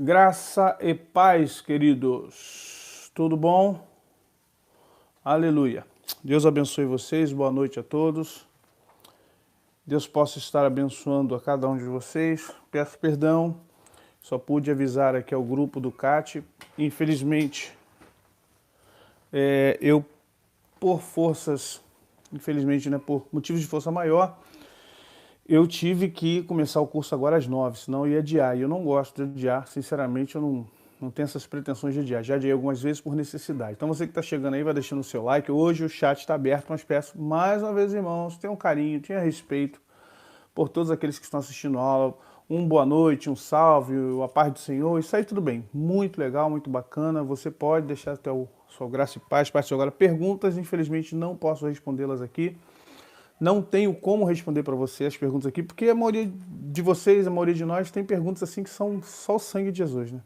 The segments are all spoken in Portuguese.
Graça e paz, queridos. Tudo bom? Aleluia. Deus abençoe vocês, boa noite a todos. Deus possa estar abençoando a cada um de vocês. Peço perdão, só pude avisar aqui ao grupo do CAT. Infelizmente, eu, por forças, infelizmente, né, por motivos de força maior, eu tive que começar o curso agora às 9, senão eu ia adiar. E eu não gosto de adiar, sinceramente, eu não tenho essas pretensões de adiar. Já adiei algumas vezes por necessidade. Então você que está chegando aí, vai deixando o seu like. Hoje o chat está aberto, mas peço mais uma vez, irmãos, tenham carinho, tenham respeito por todos aqueles que estão assistindo a aula. Um boa noite, um salve, a paz do Senhor, isso aí tudo bem. Muito legal, muito bacana. Você pode deixar até o sua graça e paz. Parte agora perguntas, infelizmente não posso respondê-las aqui. Não tenho como responder para você as perguntas aqui, porque a maioria de vocês, a maioria de nós, tem perguntas assim que são só o sangue de Jesus, né?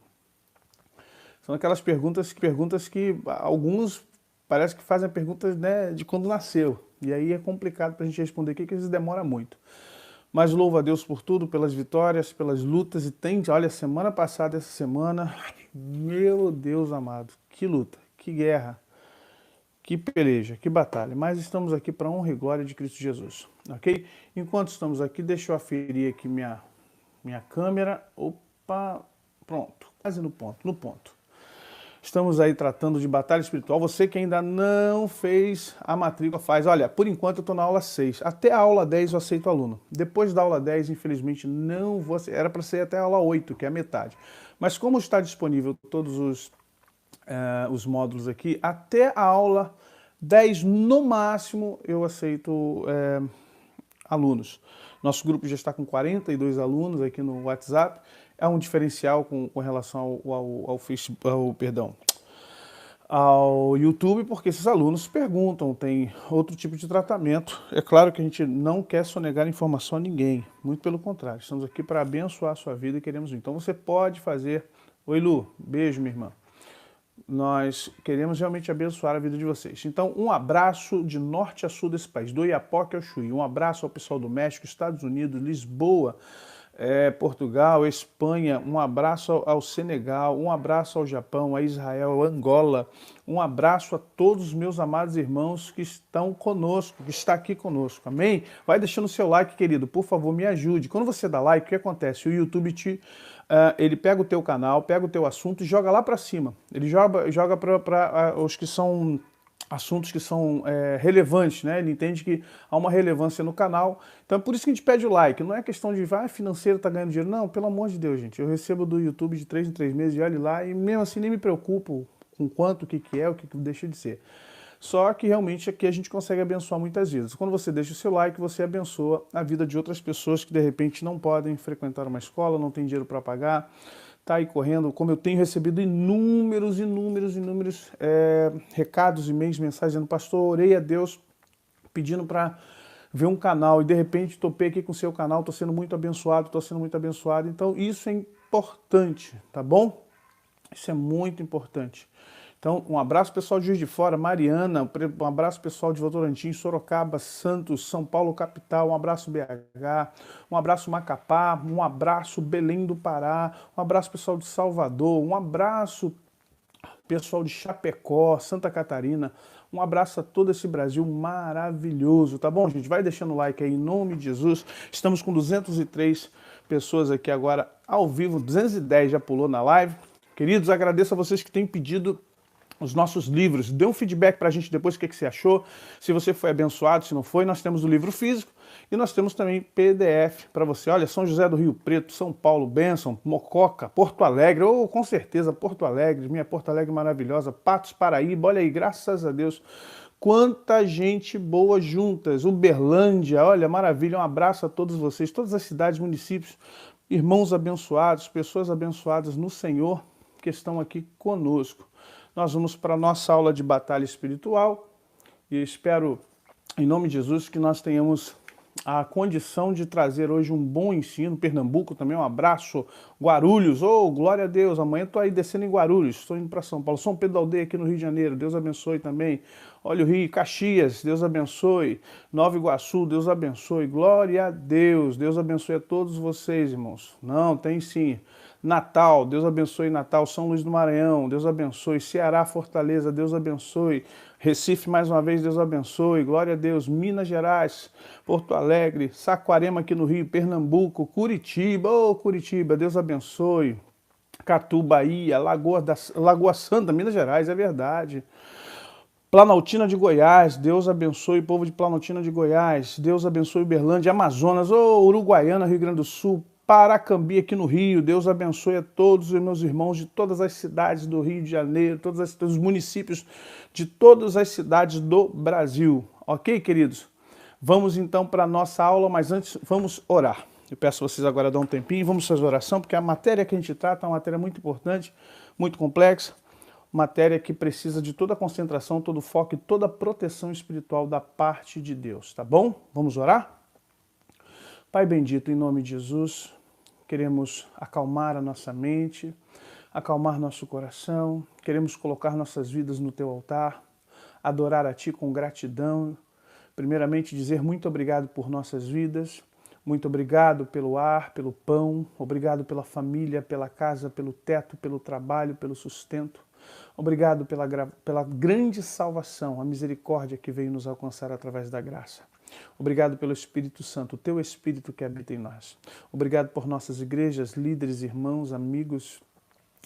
São aquelas perguntas que alguns parece que fazem perguntas, né, de quando nasceu. E aí é complicado para a gente responder aqui, que às vezes demora muito. Mas louvo a Deus por tudo, pelas vitórias, pelas lutas. E tem, olha, semana passada, essa semana, meu Deus amado, que luta, que guerra. Que peleja, que batalha. Mas estamos aqui para a honra e glória de Cristo Jesus, ok? Enquanto estamos aqui, deixa eu aferir aqui minha câmera. Opa, pronto, quase no ponto. Estamos aí tratando de batalha espiritual. Você que ainda não fez a matrícula, faz. Olha, por enquanto eu estou na aula 6. Até a aula 10 eu aceito aluno. Depois da aula 10, infelizmente, não vou... Era para ser até a aula 8, que é a metade. Mas como está disponível todos os módulos aqui, até a aula 10 no máximo eu aceito alunos. Nosso grupo já está com 42 alunos aqui no WhatsApp, é um diferencial com relação ao Facebook, ao YouTube, porque esses alunos perguntam, tem outro tipo de tratamento. É claro que a gente não quer sonegar informação a ninguém, muito pelo contrário, estamos aqui para abençoar a sua vida e queremos. Então você pode fazer... Oi Lu, beijo minha irmã. Nós queremos realmente abençoar a vida de vocês. Então, um abraço de norte a sul desse país, do Iapoque ao Chuí. Um abraço ao pessoal do México, Estados Unidos, Lisboa, Portugal, Espanha. Um abraço ao Senegal, um abraço ao Japão, a Israel, a Angola. Um abraço a todos os meus amados irmãos que estão conosco, que está aqui conosco. Amém? Vai deixando o seu like, querido. Por favor, me ajude. Quando você dá like, o que acontece? O YouTube ele pega o teu canal, pega o teu assunto e joga lá para cima. Ele joga para os que são assuntos que são relevantes, né? Ele entende que há uma relevância no canal. Então é por isso que a gente pede o like. Não é questão de, financeiro tá ganhando dinheiro. Não, pelo amor de Deus, gente. Eu recebo do YouTube de 3 em 3 meses e olhe lá e mesmo assim nem me preocupo com quanto, o que é, o que deixa de ser. Só que realmente aqui a gente consegue abençoar muitas vidas. Quando você deixa o seu like, você abençoa a vida de outras pessoas que de repente não podem frequentar uma escola, não tem dinheiro para pagar, tá aí correndo, como eu tenho recebido inúmeros recados, e-mails, mensagens, dizendo, pastor, orei a Deus pedindo para ver um canal e de repente topei aqui com o seu canal, estou sendo muito abençoado, então isso é importante, tá bom? Isso é muito importante. Então, um abraço pessoal de Juiz de Fora, Mariana, um abraço pessoal de Votorantim, Sorocaba, Santos, São Paulo capital, um abraço BH, um abraço Macapá, um abraço Belém do Pará, um abraço pessoal de Salvador, um abraço pessoal de Chapecó, Santa Catarina, um abraço a todo esse Brasil maravilhoso, tá bom, gente? Vai deixando o like aí em nome de Jesus. Estamos com 203 pessoas aqui agora ao vivo, 210 já pulou na live. Queridos, agradeço a vocês que têm pedido os nossos livros. Dê um feedback pra gente depois o que você achou, se você foi abençoado, se não foi. Nós temos o livro físico e nós temos também PDF para você. Olha, São José do Rio Preto, São Paulo, Bênção, Mococa, Porto Alegre, com certeza Porto Alegre, minha Porto Alegre maravilhosa, Patos, Paraíba, olha aí, graças a Deus, quanta gente boa juntas, Uberlândia, olha, maravilha, um abraço a todos vocês, todas as cidades, municípios, irmãos abençoados, pessoas abençoadas no Senhor que estão aqui conosco. Nós vamos para a nossa aula de batalha espiritual e espero, em nome de Jesus, que nós tenhamos a condição de trazer hoje um bom ensino. Pernambuco também, um abraço. Guarulhos, glória a Deus, amanhã estou aí descendo em Guarulhos, estou indo para São Paulo. São Pedro da Aldeia aqui no Rio de Janeiro, Deus abençoe também. Olha o Rio, Caxias, Deus abençoe. Nova Iguaçu, Deus abençoe. Glória a Deus, Deus abençoe a todos vocês, irmãos. Não, tem sim. Natal, Deus abençoe Natal, São Luís do Maranhão, Deus abençoe, Ceará, Fortaleza, Deus abençoe, Recife, mais uma vez, Deus abençoe, glória a Deus, Minas Gerais, Porto Alegre, Saquarema aqui no Rio, Pernambuco, Curitiba, Curitiba, Deus abençoe, Catu, Bahia, Lagoa Santa, Minas Gerais, é verdade. Planaltina de Goiás, Deus abençoe o povo de Planaltina de Goiás, Deus abençoe Uberlândia, Amazonas, Uruguaiana, Rio Grande do Sul, Paracambi aqui no Rio, Deus abençoe a todos os meus irmãos de todas as cidades do Rio de Janeiro, todos os municípios de todas as cidades do Brasil. Ok, queridos? Vamos então para a nossa aula, mas antes vamos orar. Eu peço a vocês agora dar um tempinho, vamos fazer oração, porque a matéria que a gente trata é uma matéria muito importante, muito complexa, matéria que precisa de toda a concentração, todo o foco e toda a proteção espiritual da parte de Deus, tá bom? Vamos orar? Pai bendito, em nome de Jesus, queremos acalmar a nossa mente, acalmar nosso coração, queremos colocar nossas vidas no teu altar, adorar a ti com gratidão, primeiramente dizer muito obrigado por nossas vidas, muito obrigado pelo ar, pelo pão, obrigado pela família, pela casa, pelo teto, pelo trabalho, pelo sustento. Obrigado pela grande salvação, a misericórdia que veio nos alcançar através da graça. Obrigado pelo Espírito Santo, o teu Espírito que habita em nós. Obrigado por nossas igrejas, líderes, irmãos, amigos.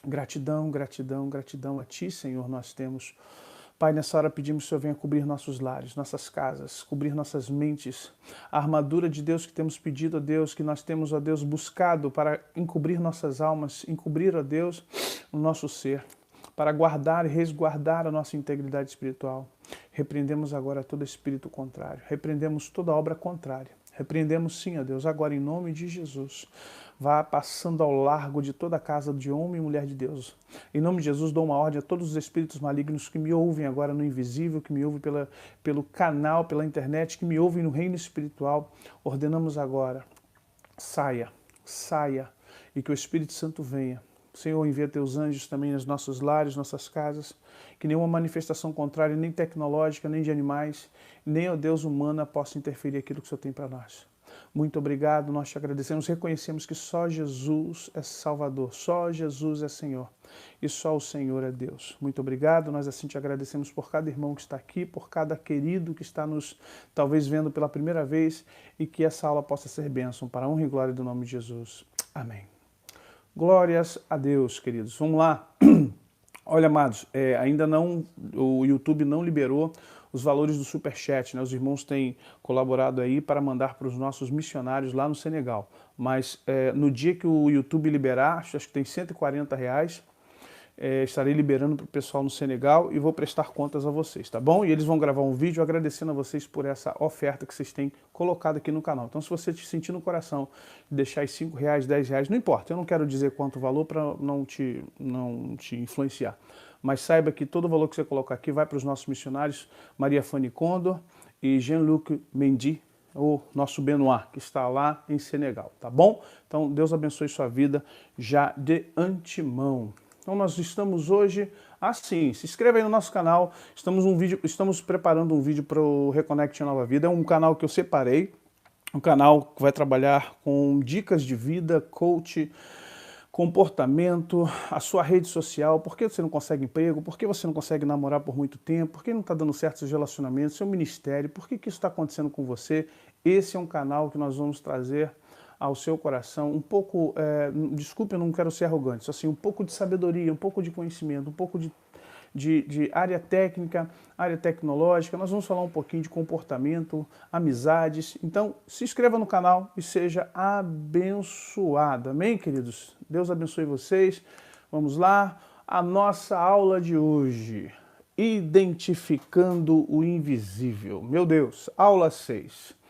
Gratidão, gratidão, gratidão a ti, Senhor, nós temos. Pai, nessa hora pedimos que o Senhor venha cobrir nossos lares, nossas casas, cobrir nossas mentes, a armadura de Deus que temos pedido a Deus, que nós temos, ó Deus, buscado para encobrir nossas almas, encobrir, ó Deus, o nosso ser, para guardar e resguardar a nossa integridade espiritual. Repreendemos agora todo espírito contrário, repreendemos toda obra contrária, repreendemos sim, ó Deus, agora em nome de Jesus. Vá passando ao largo de toda a casa de homem e mulher de Deus. Em nome de Jesus, dou uma ordem a todos os espíritos malignos que me ouvem agora no invisível, que me ouvem pelo canal, pela internet, que me ouvem no reino espiritual. Ordenamos agora, saia, saia, e que o Espírito Santo venha. Senhor, envia teus anjos também nos nossos lares, nossas casas, que nenhuma manifestação contrária, nem tecnológica, nem de animais, nem, ó Deus, humana, possa interferir aquilo que o Senhor tem para nós. Muito obrigado, nós te agradecemos, reconhecemos que só Jesus é Salvador, só Jesus é Senhor e só o Senhor é Deus. Muito obrigado, nós assim te agradecemos por cada irmão que está aqui, por cada querido que está nos talvez vendo pela primeira vez e que essa aula possa ser bênção para a honra e glória do nome de Jesus. Amém. Glórias a Deus, queridos. Vamos lá. Olha, amados, ainda não, o YouTube não liberou os valores do Superchat, né? Os irmãos têm colaborado aí para mandar para os nossos missionários lá no Senegal. Mas no dia que o YouTube liberar, acho que tem R$140, estarei liberando para o pessoal no Senegal e vou prestar contas a vocês, tá bom? E eles vão gravar um vídeo agradecendo a vocês por essa oferta que vocês têm colocado aqui no canal. Então, se você te sentir no coração de deixar os R$5, R$10, não importa, eu não quero dizer quanto valor para não te influenciar. Mas saiba que todo o valor que você colocar aqui vai para os nossos missionários, Maria Fanny Condor e Jean-Luc Mendy, o nosso Benoit, que está lá em Senegal, tá bom? Então, Deus abençoe sua vida já de antemão. Então, nós estamos hoje assim, se inscreva aí no nosso canal, estamos preparando um vídeo para o Reconnect Nova Vida, é um canal que eu separei, um canal que vai trabalhar com dicas de vida, coach, comportamento, a sua rede social, por que você não consegue emprego, por que você não consegue namorar por muito tempo, por que não está dando certo seus relacionamentos, seu ministério, por que isso está acontecendo com você. Esse é um canal que nós vamos trazer ao seu coração um pouco, desculpe, eu não quero ser arrogante, só assim, um pouco de sabedoria, um pouco de conhecimento, um pouco de área técnica, área tecnológica. Nós vamos falar um pouquinho de comportamento, amizades. Então, se inscreva no canal e seja abençoado. Amém, queridos? Deus abençoe vocês. Vamos lá. A nossa aula de hoje, identificando o invisível. Meu Deus, aula 6.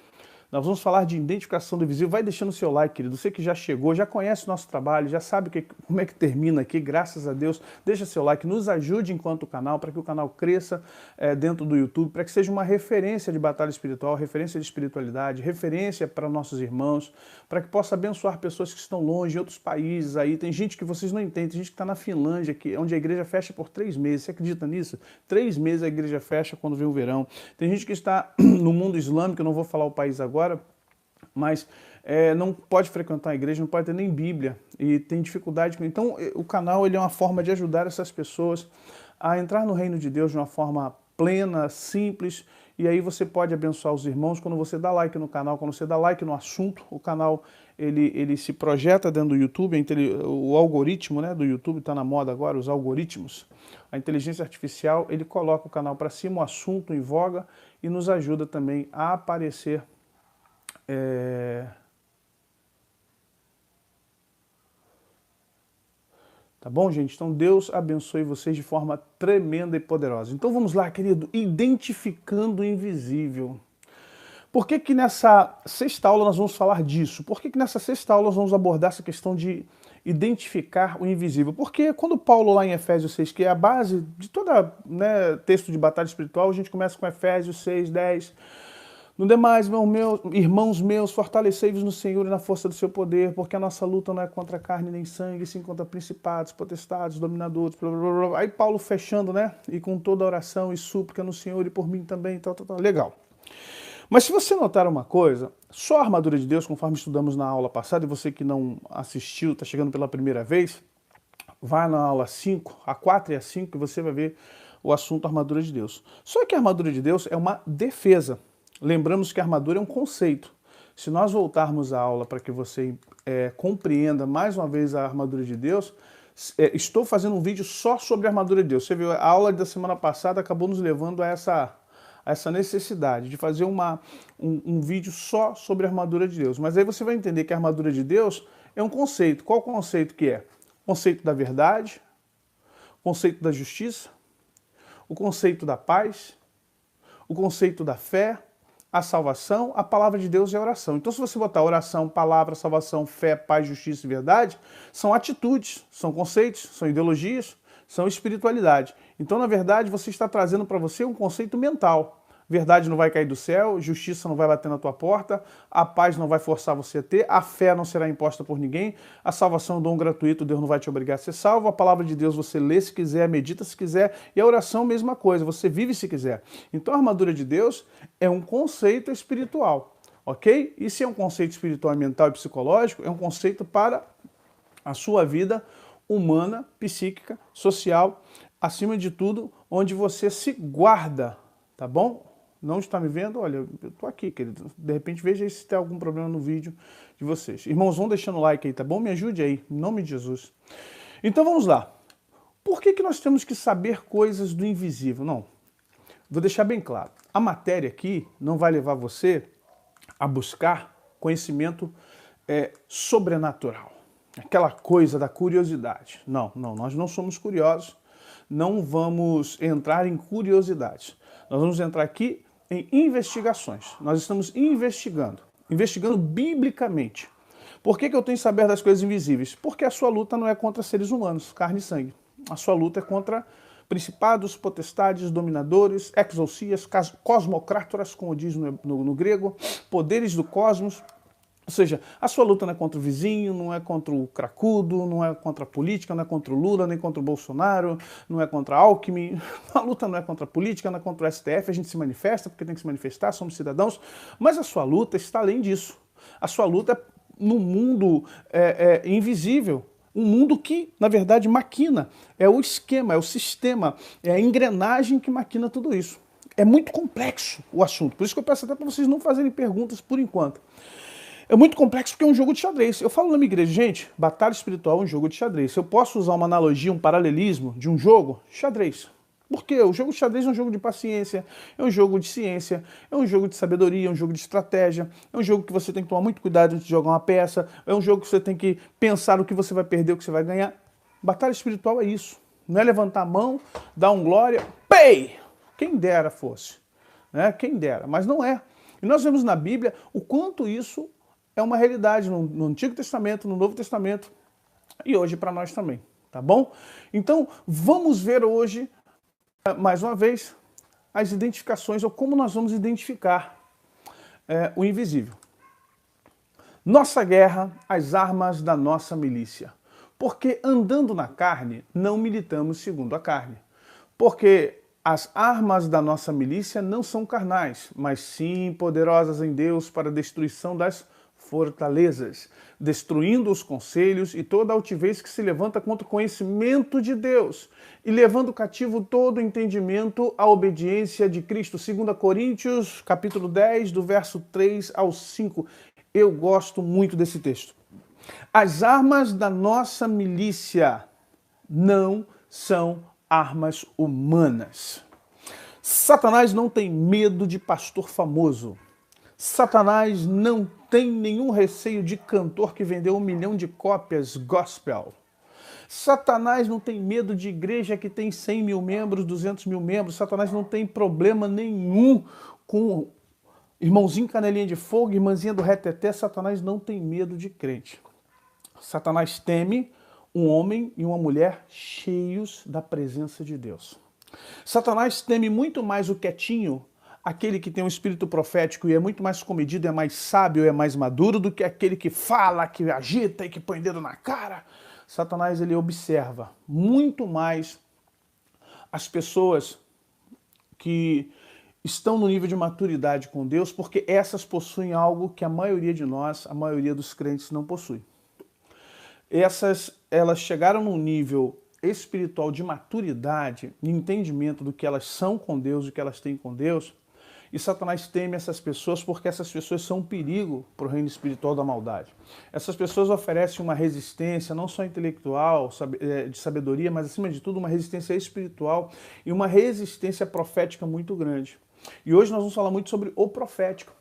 Nós vamos falar de identificação do invisível. Vai deixando o seu like, querido. Você que já chegou, já conhece o nosso trabalho, já sabe como é que termina aqui, graças a Deus. Deixa seu like, nos ajude enquanto canal, para que o canal cresça dentro do YouTube, para que seja uma referência de batalha espiritual, referência de espiritualidade, referência para nossos irmãos, para que possa abençoar pessoas que estão longe, em outros países aí. Tem gente que vocês não entendem, tem gente que está na Finlândia, onde a igreja fecha por 3 meses. Você acredita nisso? 3 meses a igreja fecha quando vem o verão. Tem gente que está no mundo islâmico, eu não vou falar o país agora, mas não pode frequentar a igreja, não pode ter nem Bíblia e tem dificuldade. Então o canal ele é uma forma de ajudar essas pessoas a entrar no reino de Deus de uma forma plena, simples, e aí você pode abençoar os irmãos quando você dá like no canal, quando você dá like no assunto, o canal ele se projeta dentro do YouTube, o algoritmo, né, do YouTube está na moda agora, os algoritmos, a inteligência artificial, ele coloca o canal para cima, o assunto em voga e nos ajuda também a aparecer Tá bom, gente? Então Deus abençoe vocês de forma tremenda e poderosa. Então vamos lá, querido, identificando o invisível. Por que que nessa sexta aula nós vamos falar disso? Por que que nessa sexta aula nós vamos abordar essa questão de identificar o invisível? Porque quando Paulo lá em Efésios 6, que é a base de todo texto de batalha espiritual, a gente começa com Efésios 6, 10... No demais, irmãos meus, fortalecei-vos no Senhor e na força do seu poder, porque a nossa luta não é contra carne nem sangue, sim contra principados, potestades, dominadores, blá, blá, blá, blá. Aí Paulo fechando, né? E com toda oração e súplica no Senhor e por mim também, tal. Legal. Mas se você notar uma coisa, só a armadura de Deus, conforme estudamos na aula passada, e você que não assistiu, está chegando pela primeira vez, vai na aula 5, a 4 e a 5, e você vai ver o assunto armadura de Deus. Só que a armadura de Deus é uma defesa. Lembramos que a armadura é um conceito. Se nós voltarmos à aula para que você compreenda mais uma vez a armadura de Deus, estou fazendo um vídeo só sobre a armadura de Deus. Você viu, a aula da semana passada acabou nos levando a essa necessidade de fazer um vídeo só sobre a armadura de Deus. Mas aí você vai entender que a armadura de Deus é um conceito. Qual conceito que é? O conceito da verdade, o conceito da justiça, o conceito da paz, o conceito da fé, a salvação, a palavra de Deus e a oração. Então, se você botar oração, palavra, salvação, fé, paz, justiça e verdade, são atitudes, são conceitos, são ideologias, são espiritualidade. Então, na verdade, você está trazendo para você um conceito mental. Verdade não vai cair do céu, justiça não vai bater na tua porta, a paz não vai forçar você a ter, a fé não será imposta por ninguém, a salvação é um dom gratuito, Deus não vai te obrigar a ser salvo, a palavra de Deus você lê se quiser, medita se quiser, e a oração mesma coisa, você vive se quiser. Então a armadura de Deus é um conceito espiritual, ok? E se é um conceito espiritual, mental e psicológico, é um conceito para a sua vida humana, psíquica, social, acima de tudo, onde você se guarda, tá bom? Não está me vendo? Olha, eu estou aqui, querido. De repente, veja aí se tem algum problema no vídeo de vocês. Irmãos, vão deixando o like aí, tá bom? Me ajude aí, em nome de Jesus. Então, vamos lá. Por que nós temos que saber coisas do invisível? Não, vou deixar bem claro. A matéria aqui não vai levar você a buscar conhecimento sobrenatural. Aquela coisa da curiosidade. Não, nós não somos curiosos. Não vamos entrar em curiosidades. Nós vamos entrar aqui em investigações. Nós estamos investigando biblicamente. Por que eu tenho que saber das coisas invisíveis? Porque a sua luta não é contra seres humanos, carne e sangue. A sua luta é contra principados, potestades, dominadores, exousias, cosmocrátoras, como diz no grego, poderes do cosmos. Ou seja, a sua luta não é contra o vizinho, não é contra o cracudo, não é contra a política, não é contra o Lula, nem contra o Bolsonaro, não é contra a Alckmin. A luta não é contra a política, não é contra o STF, a gente se manifesta porque tem que se manifestar, somos cidadãos, mas a sua luta está além disso. A sua luta é no mundo invisível, um mundo que, na verdade, maquina. É o esquema, é o sistema, é a engrenagem que maquina tudo isso. É muito complexo o assunto, por isso que eu peço até para vocês não fazerem perguntas por enquanto. É muito complexo porque é um jogo de xadrez. Eu falo na minha igreja, gente, batalha espiritual é um jogo de xadrez. Se eu posso usar uma analogia, um paralelismo de um jogo, xadrez. Por quê? O jogo de xadrez é um jogo de paciência, é um jogo de ciência, é um jogo de sabedoria, é um jogo de estratégia, é um jogo que você tem que tomar muito cuidado antes de jogar uma peça, é um jogo que você tem que pensar o que você vai perder, o que você vai ganhar. Batalha espiritual é isso. Não é levantar a mão, dar um glória, pei! Quem dera fosse. Né? Quem dera, mas não é. E nós vemos na Bíblia o quanto isso é uma realidade no Antigo Testamento, no Novo Testamento e hoje para nós também, tá bom? Então, vamos ver hoje, mais uma vez, as identificações, ou como nós vamos identificar o invisível. Nossa guerra, as armas da nossa milícia. Porque andando na carne, não militamos segundo a carne. Porque as armas da nossa milícia não são carnais, mas sim poderosas em Deus para a destruição das fortalezas, destruindo os conselhos e toda altivez que se levanta contra o conhecimento de Deus, e levando cativo todo o entendimento à obediência de Cristo. 2 Coríntios, capítulo 10, do verso 3 ao 5. Eu gosto muito desse texto. As armas da nossa milícia não são armas humanas. Satanás não tem medo de pastor famoso. Satanás não tem nenhum receio de cantor que vendeu 1 milhão de cópias gospel. Satanás não tem medo de igreja que tem 100 mil membros, 200 mil membros. Satanás não tem problema nenhum com irmãozinho canelinha de fogo, irmãzinha do reteté. Satanás não tem medo de crente. Satanás teme um homem e uma mulher cheios da presença de Deus. Satanás teme muito mais o quietinho, aquele que tem um espírito profético e é muito mais comedido, é mais sábio, é mais maduro do que aquele que fala, que agita e que põe dedo na cara. Satanás, ele observa muito mais as pessoas que estão no nível de maturidade com Deus, porque essas possuem algo que a maioria de nós, a maioria dos crentes não possui. Elas chegaram num nível espiritual de maturidade, de entendimento do que elas são com Deus, do que elas têm com Deus, e Satanás teme essas pessoas porque essas pessoas são um perigo para o reino espiritual da maldade. Essas pessoas oferecem uma resistência, não só intelectual, de sabedoria, mas acima de tudo uma resistência espiritual e uma resistência profética muito grande. E hoje nós vamos falar muito sobre o profético.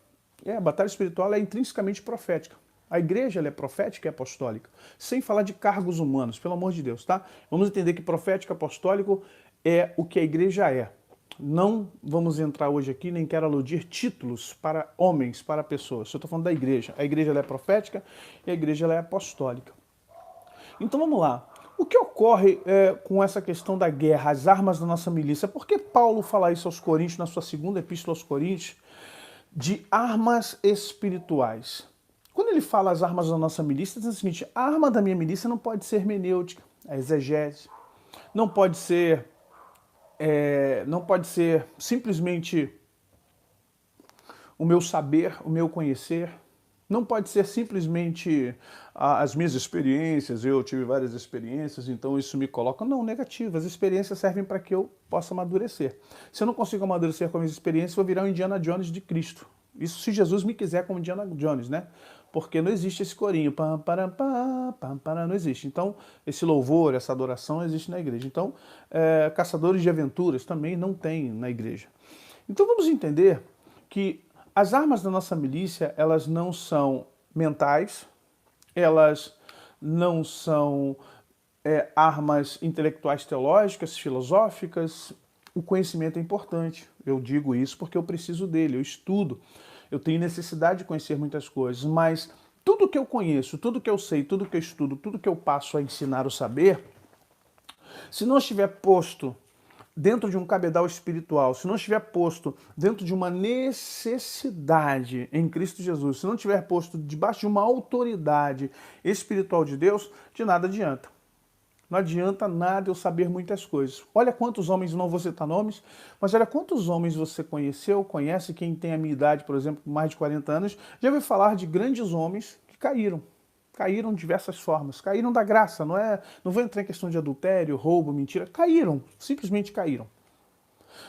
A batalha espiritual é intrinsecamente profética. A igreja ela é profética e apostólica, sem falar de cargos humanos, pelo amor de Deus, tá? Vamos entender que profético e apostólico é o que a igreja é. Não vamos entrar hoje aqui, nem quero aludir títulos para homens, para pessoas. Eu estou falando da igreja. A igreja ela é profética e a igreja ela é apostólica. Então vamos lá. O que ocorre com essa questão da guerra, as armas da nossa milícia? Por que Paulo fala isso aos Coríntios, na sua segunda epístola aos Coríntios, de armas espirituais? Quando ele fala as armas da nossa milícia, diz o seguinte: a arma da minha milícia não pode ser hermenêutica, a exegese, não pode ser simplesmente o meu saber, o meu conhecer, não pode ser simplesmente as minhas experiências, eu tive várias experiências, então isso me coloca. Não, negativo, as experiências servem para que eu possa amadurecer. Se eu não consigo amadurecer com as minhas experiências, eu vou virar um Indiana Jones de Cristo. Isso se Jesus me quiser como Indiana Jones, né? Porque não existe esse corinho, pam, param, pam, pam, param, não existe. Então, esse louvor, essa adoração existe na igreja. Então, caçadores de aventuras também não tem na igreja. Então, vamos entender que as armas da nossa milícia, elas não são mentais, elas não são armas intelectuais, teológicas, filosóficas. O conhecimento é importante. Eu digo isso porque eu preciso dele, eu estudo. Eu tenho necessidade de conhecer muitas coisas, mas tudo que eu conheço, tudo que eu sei, tudo que eu estudo, tudo que eu passo a ensinar o saber, se não estiver posto dentro de um cabedal espiritual, se não estiver posto dentro de uma necessidade em Cristo Jesus, se não estiver posto debaixo de uma autoridade espiritual de Deus, de nada adianta. Não adianta nada eu saber muitas coisas. Olha quantos homens, não vou citar nomes, mas olha quantos homens você conheceu, conhece, quem tem a minha idade, por exemplo, mais de 40 anos, já ouviu falar de grandes homens que caíram. Caíram de diversas formas. Caíram da graça, não vou entrar em questão de adultério, roubo, mentira. Caíram, simplesmente caíram.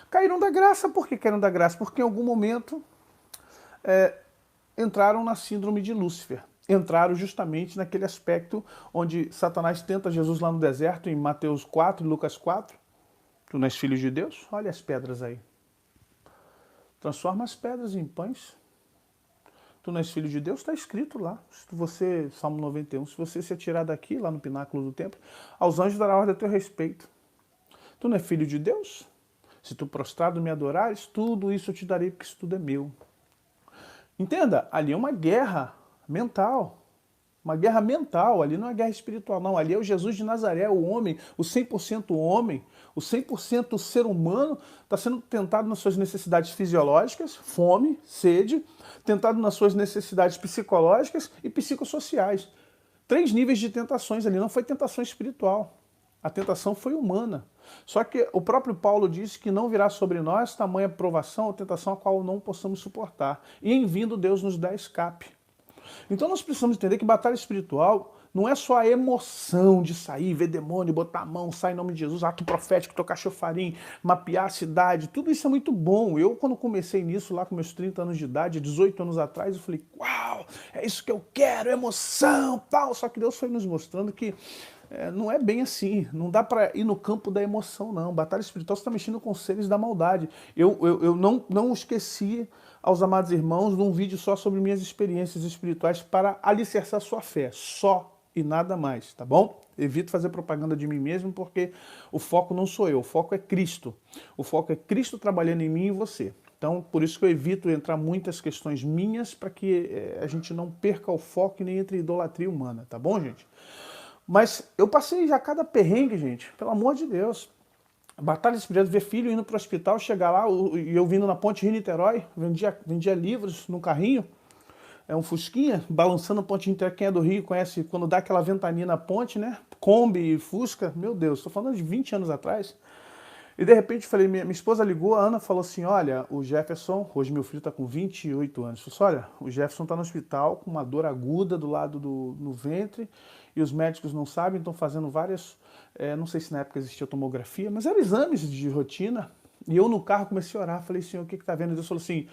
Caíram da graça, por que caíram da graça? Porque em algum momento entraram na síndrome de Lúcifer. Entraram justamente naquele aspecto onde Satanás tenta Jesus lá no deserto, em Mateus 4 e Lucas 4. Tu não és filho de Deus? Olha as pedras aí. Transforma as pedras em pães. Tu não és filho de Deus? Está escrito lá. Se você, Salmo 91, se você se atirar daqui, lá no pináculo do templo, aos anjos dará ordem a teu respeito. Tu não é filho de Deus? Se tu prostrado me adorares, tudo isso eu te darei, porque isso tudo é meu. Entenda, ali é uma guerra mental. Uma guerra mental, ali não é guerra espiritual, não. Ali é o Jesus de Nazaré, o homem, o 100% homem, o 100% ser humano, está sendo tentado nas suas necessidades fisiológicas, fome, sede, tentado nas suas necessidades psicológicas e psicossociais. 3 níveis de tentações ali, não foi tentação espiritual. A tentação foi humana. Só que o próprio Paulo disse que não virá sobre nós tamanha provação ou tentação a qual não possamos suportar. E em vindo Deus nos dá escape. Então nós precisamos entender que batalha espiritual não é só a emoção de sair, ver demônio, botar a mão, sair em nome de Jesus, ato profético, tocar chofarim, mapear a cidade, tudo isso é muito bom. Eu, quando comecei nisso lá com meus 30 anos de idade, 18 anos atrás, eu falei, uau, é isso que eu quero, emoção, tal. Só que Deus foi nos mostrando que não é bem assim, não dá para ir no campo da emoção, não. Batalha espiritual você está mexendo com os seres da maldade. Eu não esqueci aos amados irmãos num vídeo só sobre minhas experiências espirituais para alicerçar sua fé, só e nada mais, tá bom? Evito fazer propaganda de mim mesmo porque o foco não sou eu, o foco é Cristo. O foco é Cristo trabalhando em mim e você. Então, por isso que eu evito entrar muitas questões minhas para que a gente não perca o foco e nem entre idolatria humana, tá bom, gente? Mas eu passei já cada perrengue, gente, pelo amor de Deus. Batalha espiritual, ver filho indo para o hospital, chegar lá, e eu vindo na ponte Rio-Niterói, vendia livros no carrinho, um fusquinha, balançando a ponte Rio-Niterói. Quem é do Rio conhece quando dá aquela ventania na ponte, né? Kombi, Fusca, meu Deus, estou falando de 20 anos atrás. E de repente falei, minha esposa ligou, a Ana falou assim, olha, o Jefferson, hoje meu filho está com 28 anos, falou assim, olha, o Jefferson está no hospital com uma dor aguda do lado no ventre, e os médicos não sabem, estão fazendo várias, não sei se na época existia tomografia, mas eram exames de rotina, e eu no carro comecei a orar, falei, Senhor, o que está vendo? E Deus falou assim,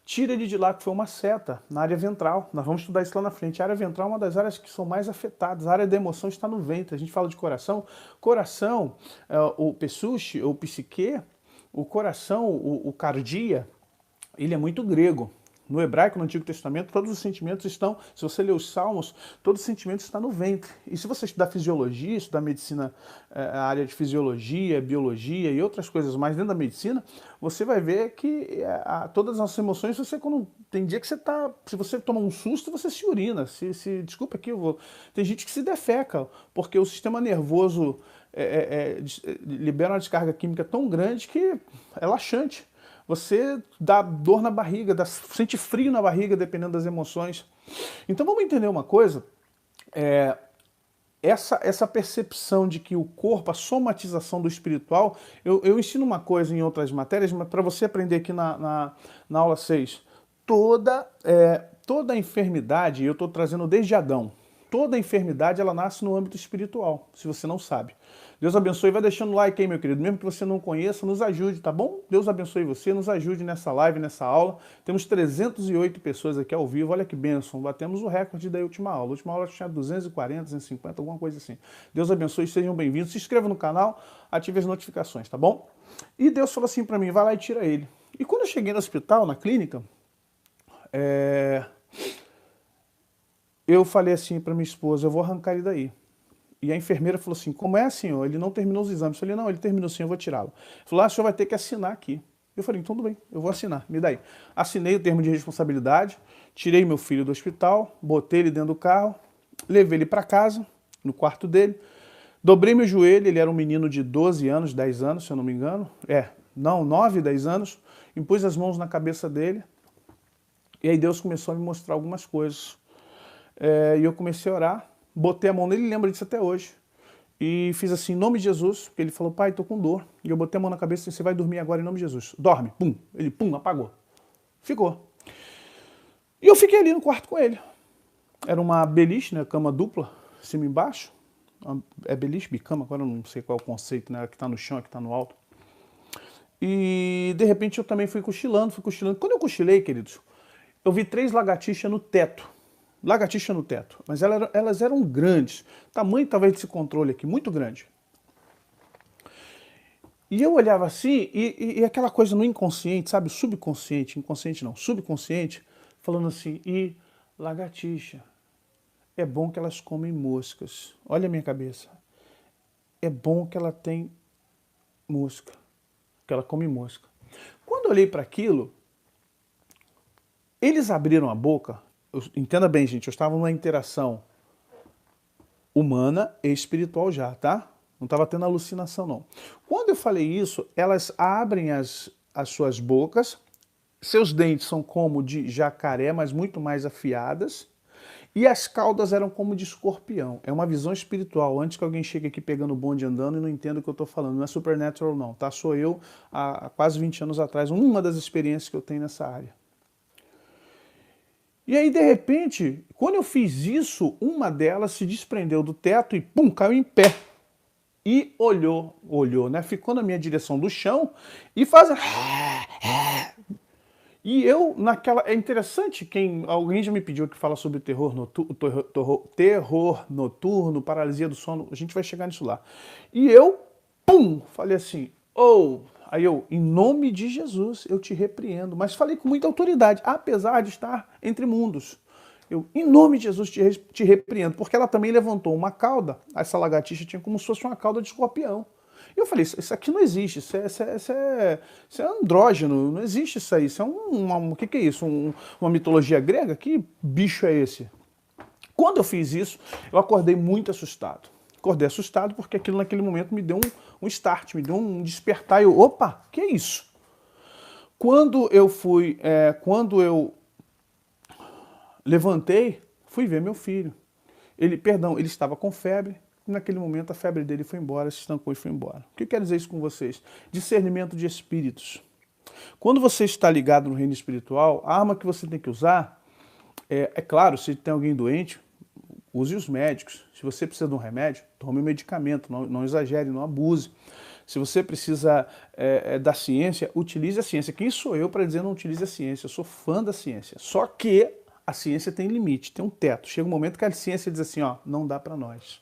tira ele de lá, que foi uma seta, na área ventral. Nós vamos estudar isso lá na frente. A área ventral é uma das áreas que são mais afetadas. A área da emoção está no ventre. A gente fala de coração. Coração, o pessuche, ou psique, o coração, o cardia, ele é muito grego. No hebraico, no Antigo Testamento, todos os sentimentos estão, se você ler os Salmos, todos os sentimentos estão no ventre. E se você estudar fisiologia, estudar medicina, a área de fisiologia, biologia e outras coisas mais dentro da medicina, você vai ver que todas as nossas emoções, quando tem dia que você tá, se você toma um susto, você se urina. Desculpa aqui, tem gente que se defeca, porque o sistema nervoso libera uma descarga química tão grande que é laxante. Você dá dor na barriga, sente frio na barriga, dependendo das emoções. Então vamos entender uma coisa, essa percepção de que o corpo, a somatização do espiritual, eu ensino uma coisa em outras matérias, mas para você aprender aqui na aula 6, toda enfermidade, eu estou trazendo desde Adão, toda enfermidade ela nasce no âmbito espiritual, se você não sabe. Deus abençoe, vai deixando o like aí, meu querido, mesmo que você não conheça, nos ajude, tá bom? Deus abençoe você, nos ajude nessa live, nessa aula. Temos 308 pessoas aqui ao vivo, olha que bênção, batemos o recorde da última aula. A última aula tinha 240, 250, alguma coisa assim. Deus abençoe, sejam bem-vindos, se inscreva no canal, ative as notificações, tá bom? E Deus falou assim pra mim, vai lá e tira ele. E quando eu cheguei no hospital, na clínica, eu falei assim pra minha esposa, eu vou arrancar ele daí. E a enfermeira falou assim, como é, senhor? Ele não terminou os exames. Eu falei, não, ele terminou sim, eu vou tirá-lo. Falou, o senhor vai ter que assinar aqui. Eu falei, então tudo bem, eu vou assinar, me dá aí. Assinei o termo de responsabilidade, tirei meu filho do hospital, botei ele dentro do carro, levei ele para casa, no quarto dele, dobrei meu joelho, ele era um menino de 12 anos, 10 anos, se eu não me engano. 9, 10 anos, impus as mãos na cabeça dele, e aí Deus começou a me mostrar algumas coisas. E eu comecei a orar, botei a mão nele, lembra disso até hoje. E fiz assim, em nome de Jesus, porque ele falou, pai, tô com dor. E eu botei a mão na cabeça e disse, você vai dormir agora em nome de Jesus. Dorme, pum. Ele, pum, apagou. Ficou. E eu fiquei ali no quarto com ele. Era uma beliche, né, cama dupla, cima e embaixo. É beliche, bicama, agora eu não sei qual é o conceito, né, a que tá no chão, a que tá no alto. E de repente eu também fui cochilando. Quando eu cochilei, queridos, eu vi 3 lagartixas no teto. Lagartixa no teto, mas elas eram grandes, tamanho talvez desse controle aqui, muito grande. E eu olhava assim, e aquela coisa no inconsciente, sabe, subconsciente, inconsciente não, subconsciente, falando assim, e lagartixa, é bom que elas comem moscas, olha a minha cabeça, é bom que ela tem mosca, que ela come mosca. Quando eu olhei para aquilo, eles abriram a boca. Entenda bem, gente, eu estava numa interação humana e espiritual já, tá? Não estava tendo alucinação, não. Quando eu falei isso, elas abrem as suas bocas, seus dentes são como de jacaré, mas muito mais afiadas, e as caudas eram como de escorpião. É uma visão espiritual, antes que alguém chegue aqui pegando o bonde andando e não entenda o que eu estou falando. Não é supernatural, não, tá? Sou eu, há quase 20 anos atrás, uma das experiências que eu tenho nessa área. E aí, de repente, quando eu fiz isso, uma delas se desprendeu do teto e, pum, caiu em pé. E olhou, né? Ficou na minha direção do chão e fazendo... E eu, naquela... É interessante, alguém já me pediu que fala sobre terror noturno, paralisia do sono, a gente vai chegar nisso lá. E eu, pum, falei assim, Aí eu, em nome de Jesus, eu te repreendo. Mas falei com muita autoridade, apesar de estar entre mundos. Eu, em nome de Jesus, te repreendo. Porque ela também levantou uma cauda, essa lagartixa tinha como se fosse uma cauda de escorpião. E eu falei, isso aqui não existe, isso é andrógeno, não existe isso aí, isso é o que é isso? Uma mitologia grega? Que bicho é esse? Quando eu fiz isso, eu acordei muito assustado. Acordei assustado porque aquilo naquele momento me deu um start, me deu um despertar. E eu, opa, que é isso? Quando eu levantei, fui ver meu filho. Ele estava com febre. Naquele momento a febre dele foi embora, se estancou e foi embora. O que eu quero dizer isso com vocês? Discernimento de espíritos. Quando você está ligado no reino espiritual, a arma que você tem que usar é claro, se tem alguém doente, use os médicos. Se você precisa de um remédio, tome o medicamento, não exagere, não abuse. Se você precisa da ciência, utilize a ciência. Quem sou eu para dizer não utilize a ciência? Eu sou fã da ciência. Só que a ciência tem limite, tem um teto. Chega um momento que a ciência diz assim, ó, não dá para nós.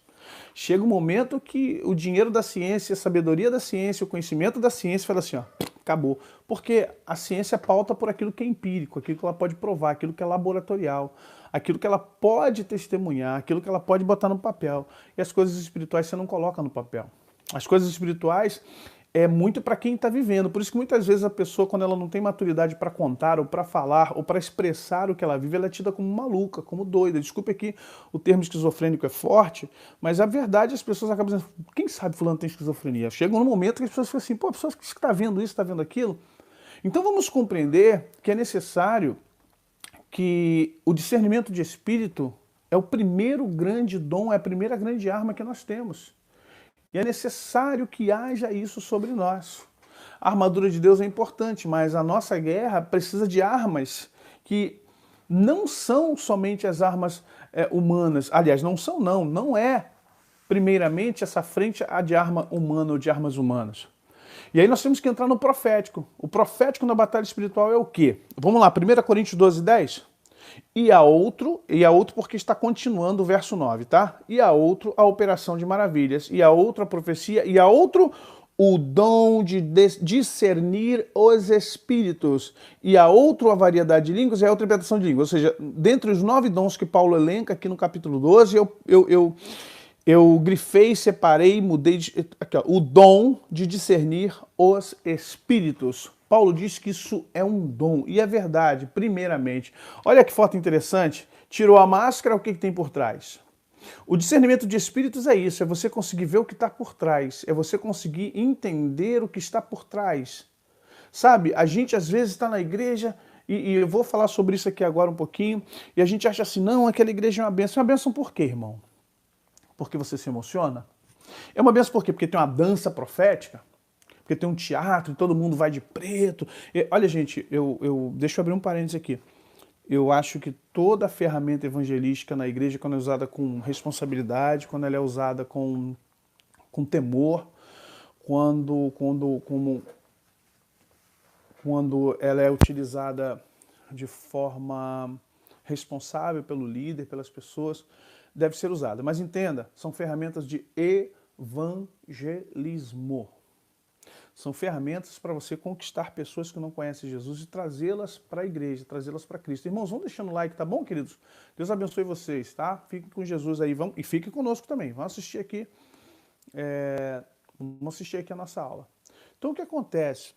Chega um momento que o dinheiro da ciência, a sabedoria da ciência, o conhecimento da ciência fala assim, ó, acabou. Porque a ciência pauta por aquilo que é empírico, aquilo que ela pode provar, aquilo que é laboratorial, aquilo que ela pode testemunhar, aquilo que ela pode botar no papel. E as coisas espirituais você não coloca no papel. As coisas espirituais é muito para quem está vivendo. Por isso que muitas vezes a pessoa, quando ela não tem maturidade para contar, ou para falar, ou para expressar o que ela vive, ela é tida como maluca, como doida. Desculpe aqui, o termo esquizofrênico é forte, mas a verdade as pessoas acabam dizendo, quem sabe fulano tem esquizofrenia? Chega um momento que as pessoas ficam assim, pô, a pessoa que está vendo isso, está vendo aquilo. Então vamos compreender que é necessário que o discernimento de espírito é o primeiro grande dom, é a primeira grande arma que nós temos. E é necessário que haja isso sobre nós. A armadura de Deus é importante, mas a nossa guerra precisa de armas que não são somente as armas humanas. Aliás, não é primeiramente essa frente a de arma humana ou de armas humanas. E aí nós temos que entrar no profético. O profético na batalha espiritual é o quê? Vamos lá, 1 Coríntios 12, 10. E a outro porque está continuando o verso 9, tá? E a outro a operação de maravilhas, e a outro a profecia, e a outro o dom de discernir os espíritos, e a outro a variedade de línguas e a outra a interpretação de línguas. Ou seja, dentre os 9 dons que Paulo elenca aqui no capítulo 12, eu grifei, separei, mudei aqui, ó, o dom de discernir os espíritos. Paulo diz que isso é um dom, e é verdade, primeiramente. Olha que foto interessante, tirou a máscara, o que tem por trás? O discernimento de espíritos é isso, é você conseguir ver o que está por trás, é você conseguir entender o que está por trás. Sabe, a gente às vezes está na igreja, e eu vou falar sobre isso aqui agora um pouquinho, e a gente acha assim, não, aquela igreja é uma bênção. É uma bênção por quê, irmão? Porque você se emociona? É uma bênção por quê? Porque tem uma dança profética? Porque tem um teatro e todo mundo vai de preto. Olha, gente, deixa eu abrir um parênteses aqui. Eu acho que toda ferramenta evangelística na igreja, quando é usada com responsabilidade, quando ela é usada com temor, quando ela é utilizada de forma responsável pelo líder, pelas pessoas, deve ser usada. Mas entenda, são ferramentas de evangelismo. São ferramentas para você conquistar pessoas que não conhecem Jesus e trazê-las para a igreja, trazê-las para Cristo. Irmãos, vão deixando o like, tá bom, queridos? Deus abençoe vocês, tá? Fiquem com Jesus aí, e fiquem conosco também. Vamos assistir aqui, a nossa aula. Então, o que acontece?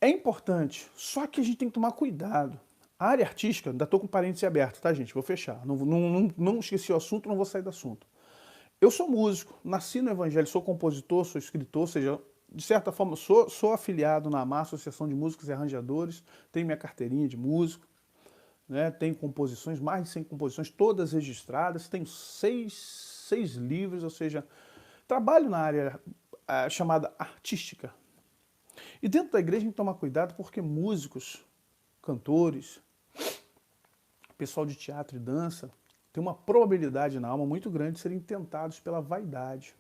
É importante, só que a gente tem que tomar cuidado. A área artística, ainda estou com parênteses aberto, tá, gente? Vou fechar. Não esqueci o assunto, não vou sair do assunto. Eu sou músico, nasci no Evangelho, sou compositor, sou escritor, ou seja, de certa forma sou afiliado na AMAR, Associação de Músicos e Arranjadores, tenho minha carteirinha de músico, né, tenho composições, mais de 100 composições, todas registradas, tenho seis livros, ou seja, trabalho na área chamada artística. E dentro da igreja a gente toma cuidado porque músicos, cantores, pessoal de teatro e dança, tem uma probabilidade na alma muito grande de serem tentados pela vaidade.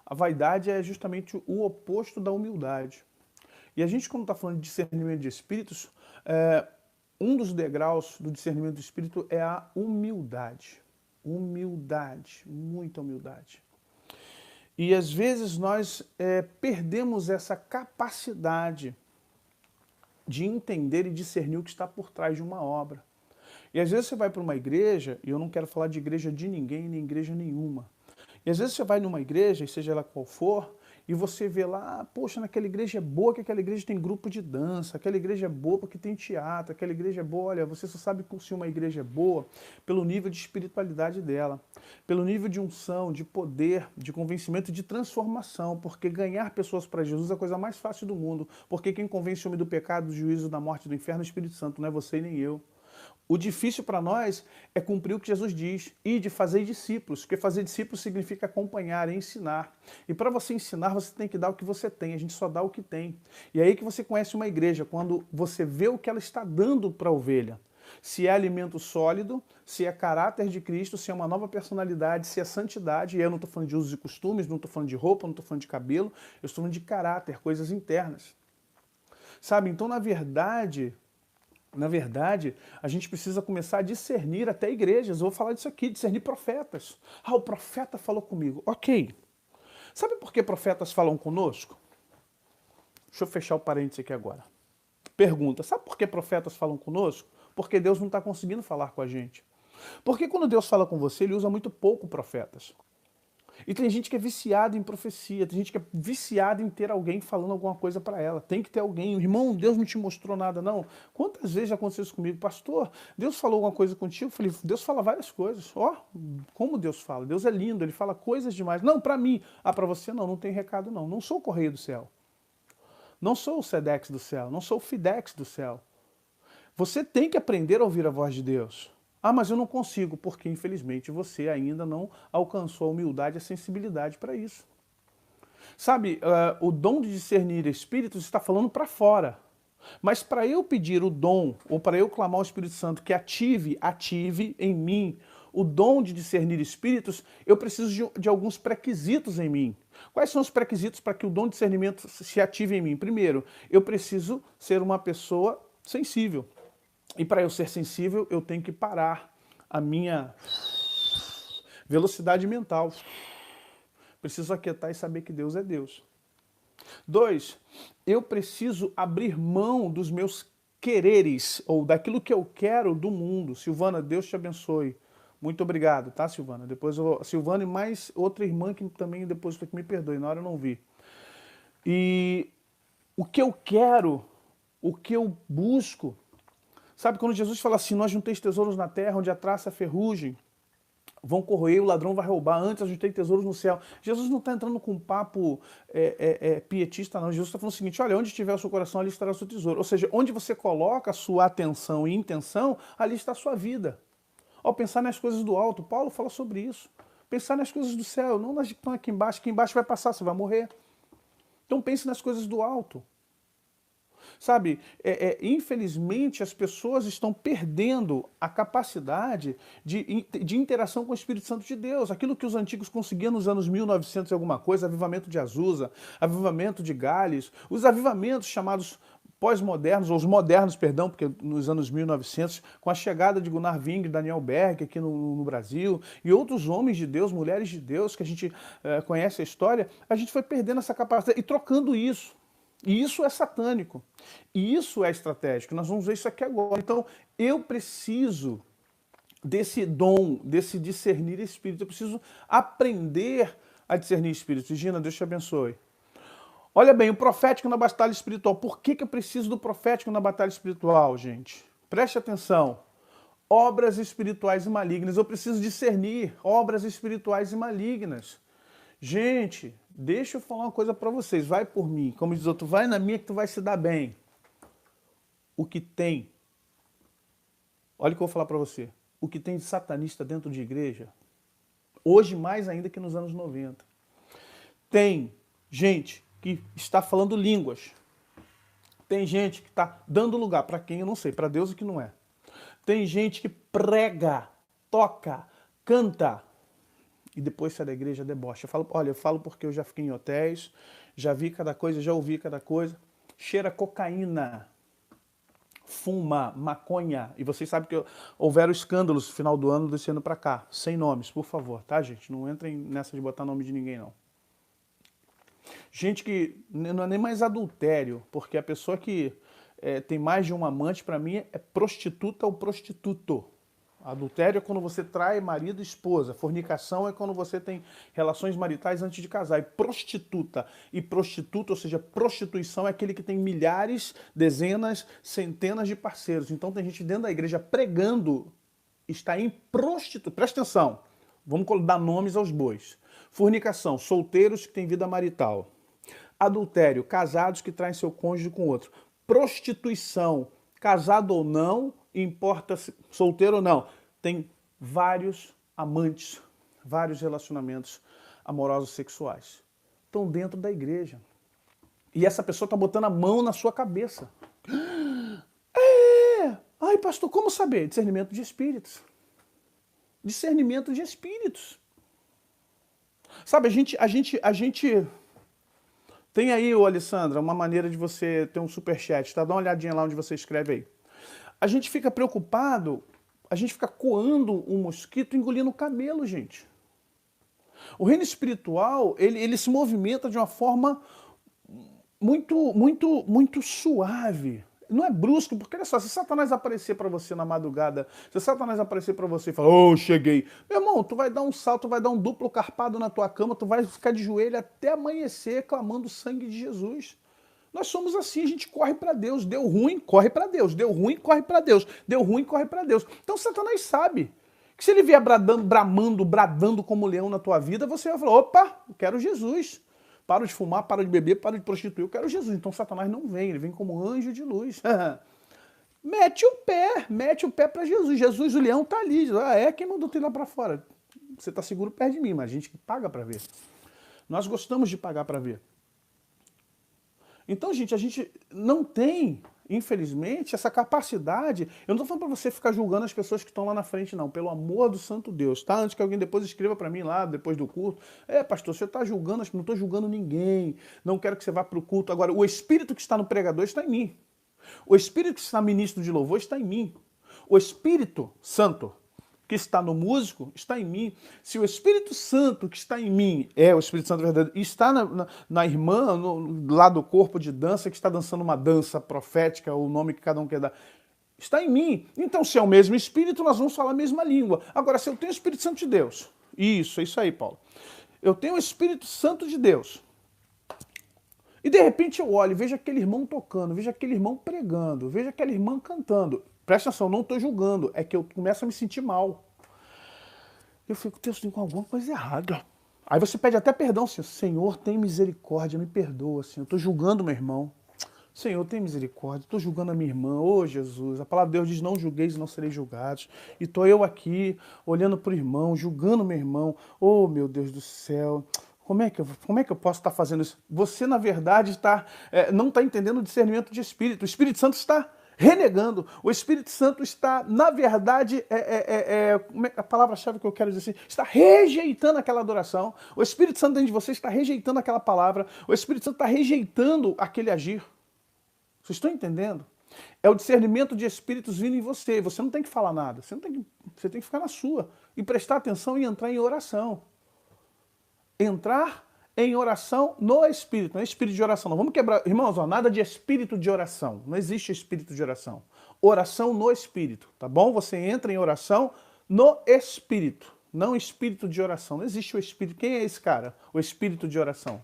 A vaidade é justamente o oposto da humildade. E a gente, quando está falando de discernimento de espíritos, um dos degraus do discernimento do espírito é a humildade. Humildade, muita humildade. E às vezes nós perdemos essa capacidade de entender e discernir o que está por trás de uma obra. E às vezes você vai para uma igreja, e eu não quero falar de igreja de ninguém, nem igreja nenhuma. E às vezes você vai numa igreja, e seja ela qual for, e você vê lá, poxa, naquela igreja é boa, que aquela igreja tem grupo de dança, aquela igreja é boa porque tem teatro, aquela igreja é boa, olha, você só sabe se uma igreja é boa pelo nível de espiritualidade dela, pelo nível de unção, de poder, de convencimento, de transformação, porque ganhar pessoas para Jesus é a coisa mais fácil do mundo, porque quem convence o homem do pecado, do juízo, da morte, do inferno é o Espírito Santo, não é você nem eu. O difícil para nós é cumprir o que Jesus diz, e de fazer discípulos, porque fazer discípulos significa acompanhar, ensinar. E para você ensinar, você tem que dar o que você tem, a gente só dá o que tem. E é aí que você conhece uma igreja, quando você vê o que ela está dando para a ovelha. Se é alimento sólido, se é caráter de Cristo, se é uma nova personalidade, se é santidade. E eu não estou falando de usos e costumes, não estou falando de roupa, não estou falando de cabelo, eu estou falando de caráter, coisas internas. Sabe, então na verdade, a gente precisa começar a discernir até igrejas. Eu vou falar disso aqui, discernir profetas. Ah, o profeta falou comigo. Ok. Sabe por que profetas falam conosco? Deixa eu fechar o parênteses aqui agora. Pergunta, sabe por que profetas falam conosco? Porque Deus não está conseguindo falar com a gente. Porque quando Deus fala com você, Ele usa muito pouco profetas. E tem gente que é viciada em profecia, tem gente que é viciada em ter alguém falando alguma coisa para ela. Tem que ter alguém. Irmão, Deus não te mostrou nada, não. Quantas vezes já aconteceu isso comigo? Pastor, Deus falou alguma coisa contigo? Eu falei, Deus fala várias coisas. Ó, como Deus fala? Deus é lindo, Ele fala coisas demais. Não, para mim. Ah, para você não, não tem recado não. Não sou o Correio do Céu. Não sou o Sedex do céu. Não sou o Fidex do céu. Você tem que aprender a ouvir a voz de Deus. Ah, mas eu não consigo, porque infelizmente você ainda não alcançou a humildade e a sensibilidade para isso. Sabe, o dom de discernir espíritos está falando para fora. Mas para eu pedir o dom, ou para eu clamar ao Espírito Santo que ative em mim o dom de discernir espíritos, eu preciso de alguns pré-requisitos em mim. Quais são os pré-requisitos para que o dom de discernimento se ative em mim? Primeiro, eu preciso ser uma pessoa sensível. E para eu ser sensível, eu tenho que parar a minha velocidade mental. Preciso aquietar e saber que Deus é Deus. 2, eu preciso abrir mão dos meus quereres, ou daquilo que eu quero do mundo. Silvana, Deus te abençoe. Muito obrigado, tá, Silvana? Depois Silvana e mais outra irmã que também depois que me perdoe, na hora eu não vi. E o que eu quero, o que eu busco. Sabe, quando Jesus fala assim, nós junteis tesouros na terra, onde a traça, a ferrugem, vão corroer, o ladrão vai roubar, antes a gente tem tesouros no céu. Jesus não está entrando com um papo pietista, não. Jesus está falando o seguinte, olha, onde estiver o seu coração, ali estará o seu tesouro. Ou seja, onde você coloca a sua atenção e intenção, ali está a sua vida. Ao pensar nas coisas do alto, Paulo fala sobre isso. Pensar nas coisas do céu, não nas que estão aqui embaixo vai passar, você vai morrer. Então pense nas coisas do alto. Sabe, infelizmente as pessoas estão perdendo a capacidade de interação com o Espírito Santo de Deus. Aquilo que os antigos conseguiam nos anos 1900 e alguma coisa, avivamento de Azusa, avivamento de Gales, os avivamentos chamados pós-modernos, ou os modernos, perdão, porque nos anos 1900, com a chegada de Gunnar Wing, Daniel Berg aqui no Brasil, e outros homens de Deus, mulheres de Deus, que a gente conhece a história, a gente foi perdendo essa capacidade e trocando isso. E isso é satânico. E isso é estratégico. Nós vamos ver isso aqui agora. Então, eu preciso desse dom, desse discernir espírito. Eu preciso aprender a discernir espírito. Gina, Deus te abençoe. Olha bem, o profético na batalha espiritual. Por que eu preciso do profético na batalha espiritual, gente? Preste atenção. Obras espirituais e malignas. Eu preciso discernir obras espirituais e malignas. Gente, deixa eu falar uma coisa para vocês. Vai por mim. Como diz outro, vai na minha que tu vai se dar bem. O que tem, olha o que eu vou falar para você. O que tem de satanista dentro de igreja, hoje mais ainda que nos anos 90. Tem gente que está falando línguas. Tem gente que está dando lugar para quem eu não sei, para Deus o que não é. Tem gente que prega, toca, canta e depois sai da igreja debocha. Eu falo porque eu já fiquei em hotéis, já vi cada coisa, já ouvi cada coisa. Cheira cocaína, fuma, maconha. E vocês sabem que houveram escândalos no final do ano desse ano pra cá. Sem nomes, por favor, tá, gente? Não entrem nessa de botar nome de ninguém, não. Gente que não é nem mais adultério, porque a pessoa que tem mais de um amante, pra mim, é prostituta ou prostituto. Adultério é quando você trai marido e esposa. Fornicação é quando você tem relações maritais antes de casar. E prostituta e prostituta, ou seja, prostituição é aquele que tem milhares, dezenas, centenas de parceiros. Então tem gente dentro da igreja pregando, está em prostituição. Presta atenção, vamos dar nomes aos bois. Fornicação, solteiros que têm vida marital. Adultério, casados que traem seu cônjuge com outro. Prostituição, casado ou não, importa se solteiro ou não. Tem vários amantes, vários relacionamentos amorosos sexuais. Estão dentro da igreja. E essa pessoa está botando a mão na sua cabeça. Ai, pastor, como saber? Discernimento de espíritos. Discernimento de espíritos. Sabe, a gente tem aí, ô Alessandra, uma maneira de você ter um superchat, tá? Dá uma olhadinha lá onde você escreve aí. A gente fica preocupado, a gente fica coando um mosquito engolindo o cabelo, gente. O reino espiritual, ele se movimenta de uma forma muito suave. Não é brusco, porque olha só, se Satanás aparecer para você na madrugada, se Satanás aparecer para você e falar, cheguei. Meu irmão, tu vai dar um salto, tu vai dar um duplo carpado na tua cama, tu vai ficar de joelho até amanhecer clamando o sangue de Jesus. Nós somos assim, a gente corre para Deus. Deu ruim, corre para Deus. Deu ruim, corre para Deus. Deu ruim, corre para Deus. Então Satanás sabe que se ele vier bradando como leão na tua vida, você vai falar, opa, eu quero Jesus. Paro de fumar, paro de beber, paro de prostituir, eu quero Jesus. Então Satanás não vem, ele vem como anjo de luz. mete o pé para Jesus. Jesus, o leão tá ali. Quem mandou tu ir lá para fora? Você tá seguro perto de mim, mas a gente que paga para ver. Nós gostamos de pagar para ver. Então, gente, a gente não tem, infelizmente, essa capacidade. Eu não estou falando para você ficar julgando as pessoas que estão lá na frente, não. Pelo amor do santo Deus, tá? Antes que alguém depois escreva para mim lá, depois do culto. Pastor, você está julgando, não estou julgando ninguém. Não quero que você vá para o culto. Agora, o Espírito que está no pregador está em mim. O Espírito que está no ministro de louvor está em mim. O Espírito Santo que está no músico, está em mim. Se o Espírito Santo que está em mim, o Espírito Santo verdadeiro, está na irmã, lá do corpo de dança, que está dançando uma dança profética, o nome que cada um quer dar, está em mim. Então, se é o mesmo Espírito, nós vamos falar a mesma língua. Agora, se eu tenho o Espírito Santo de Deus, isso, é isso aí, Paulo. Eu tenho o Espírito Santo de Deus. E de repente eu olho, vejo aquele irmão tocando, vejo aquele irmão pregando, vejo aquela irmã cantando. Presta atenção, não estou julgando, é que eu começo a me sentir mal. Eu fico, Deus, tem alguma coisa errada. Aí você pede até perdão, Senhor, tem misericórdia, me perdoa, Senhor. Eu estou julgando meu irmão. Senhor, tem misericórdia, estou julgando a minha irmã. Jesus, a palavra de Deus diz, não julgueis e não sereis julgados. E estou eu aqui, olhando para o irmão, julgando meu irmão. Meu Deus do céu. Como é que eu posso estar fazendo isso? Você, na verdade, não está entendendo o discernimento de espírito. O Espírito Santo está renegando. O Espírito Santo está, na verdade, a palavra-chave que eu quero dizer assim, está rejeitando aquela adoração. O Espírito Santo dentro de você está rejeitando aquela palavra. O Espírito Santo está rejeitando aquele agir. Vocês estão entendendo? É o discernimento de espíritos vindo em você. Você não tem que falar nada. Você tem que ficar na sua. E prestar atenção e entrar em oração. Entrar em oração no Espírito, não é espírito de oração. Não vamos quebrar, irmãos, nada de espírito de oração. Não existe espírito de oração. Oração no Espírito, tá bom? Você entra em oração no Espírito, não espírito de oração. Não existe o Espírito. Quem é esse cara? O Espírito de oração.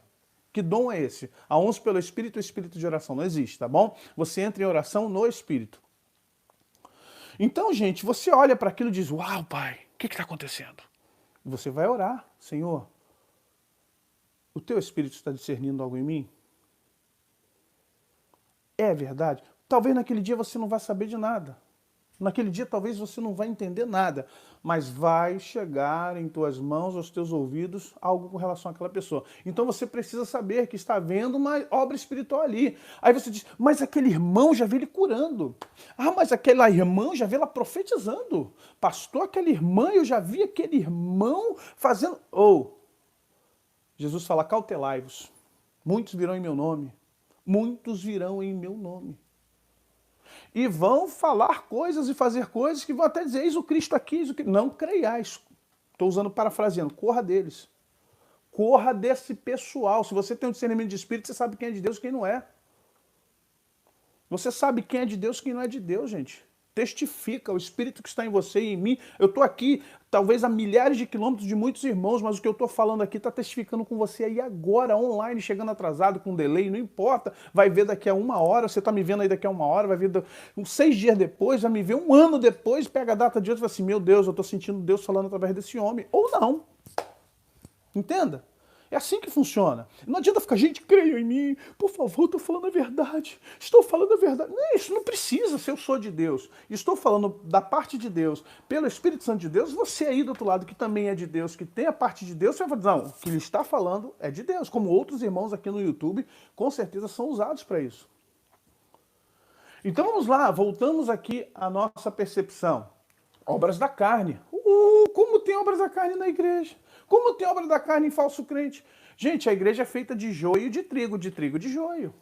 Que dom é esse? A uns pelo Espírito, o Espírito de oração. Não existe, tá bom? Você entra em oração no Espírito. Então, gente, você olha para aquilo e diz, uau, Pai, o que está acontecendo? E você vai orar, Senhor, o teu Espírito está discernindo algo em mim? É verdade? Talvez naquele dia você não vá saber de nada. Naquele dia talvez você não vai entender nada, mas vai chegar em tuas mãos, aos teus ouvidos, algo com relação àquela pessoa. Então você precisa saber que está havendo uma obra espiritual ali. Aí você diz, mas aquele irmão já vi ele curando. Ah, mas aquela irmã já vi ela profetizando. Pastor, aquela irmã, eu já vi aquele irmão fazendo... Jesus fala, cautelai-vos. Muitos virão em meu nome. Muitos virão em meu nome. E vão falar coisas e fazer coisas que vão até dizer, eis o Cristo aqui, eis o Cristo. Não creiais. Estou usando parafraseando, corra deles. Corra desse pessoal. Se você tem um discernimento de espírito, você sabe quem é de Deus e quem não é. Você sabe quem é de Deus e quem não é de Deus, gente. Testifica o Espírito que está em você e em mim. Eu estou aqui, talvez a milhares de quilômetros de muitos irmãos, mas o que eu estou falando aqui está testificando com você aí agora, online, chegando atrasado, com delay, não importa. Vai ver daqui a 1 hora, você está me vendo aí daqui a 1 hora, vai ver 6 dias depois, vai me ver 1 ano depois, pega a data de hoje e fala assim, meu Deus, eu estou sentindo Deus falando através desse homem. Ou não. Entenda? É assim que funciona. Não adianta ficar, gente, creia em mim, por favor, estou falando a verdade. Estou falando a verdade. Não, isso não precisa, se eu sou de Deus. Estou falando da parte de Deus, pelo Espírito Santo de Deus, você aí do outro lado que também é de Deus, que tem a parte de Deus, você vai falar, não, o que ele está falando é de Deus. Como outros irmãos aqui no YouTube, com certeza são usados para isso. Então vamos lá, voltamos aqui à nossa percepção. Obras da carne. Como tem obras da carne na igreja? Como tem obra da carne em falso crente? Gente, a igreja é feita de joio e de trigo de joio.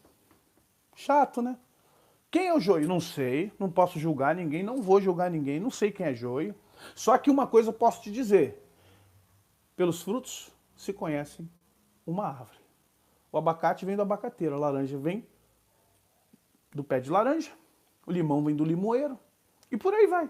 Chato, né? Quem é o joio? Não sei, não posso julgar ninguém, não vou julgar ninguém, não sei quem é joio. Só que uma coisa eu posso te dizer. Pelos frutos se conhecem uma árvore. O abacate vem do abacateiro, a laranja vem do pé de laranja, o limão vem do limoeiro, e por aí vai.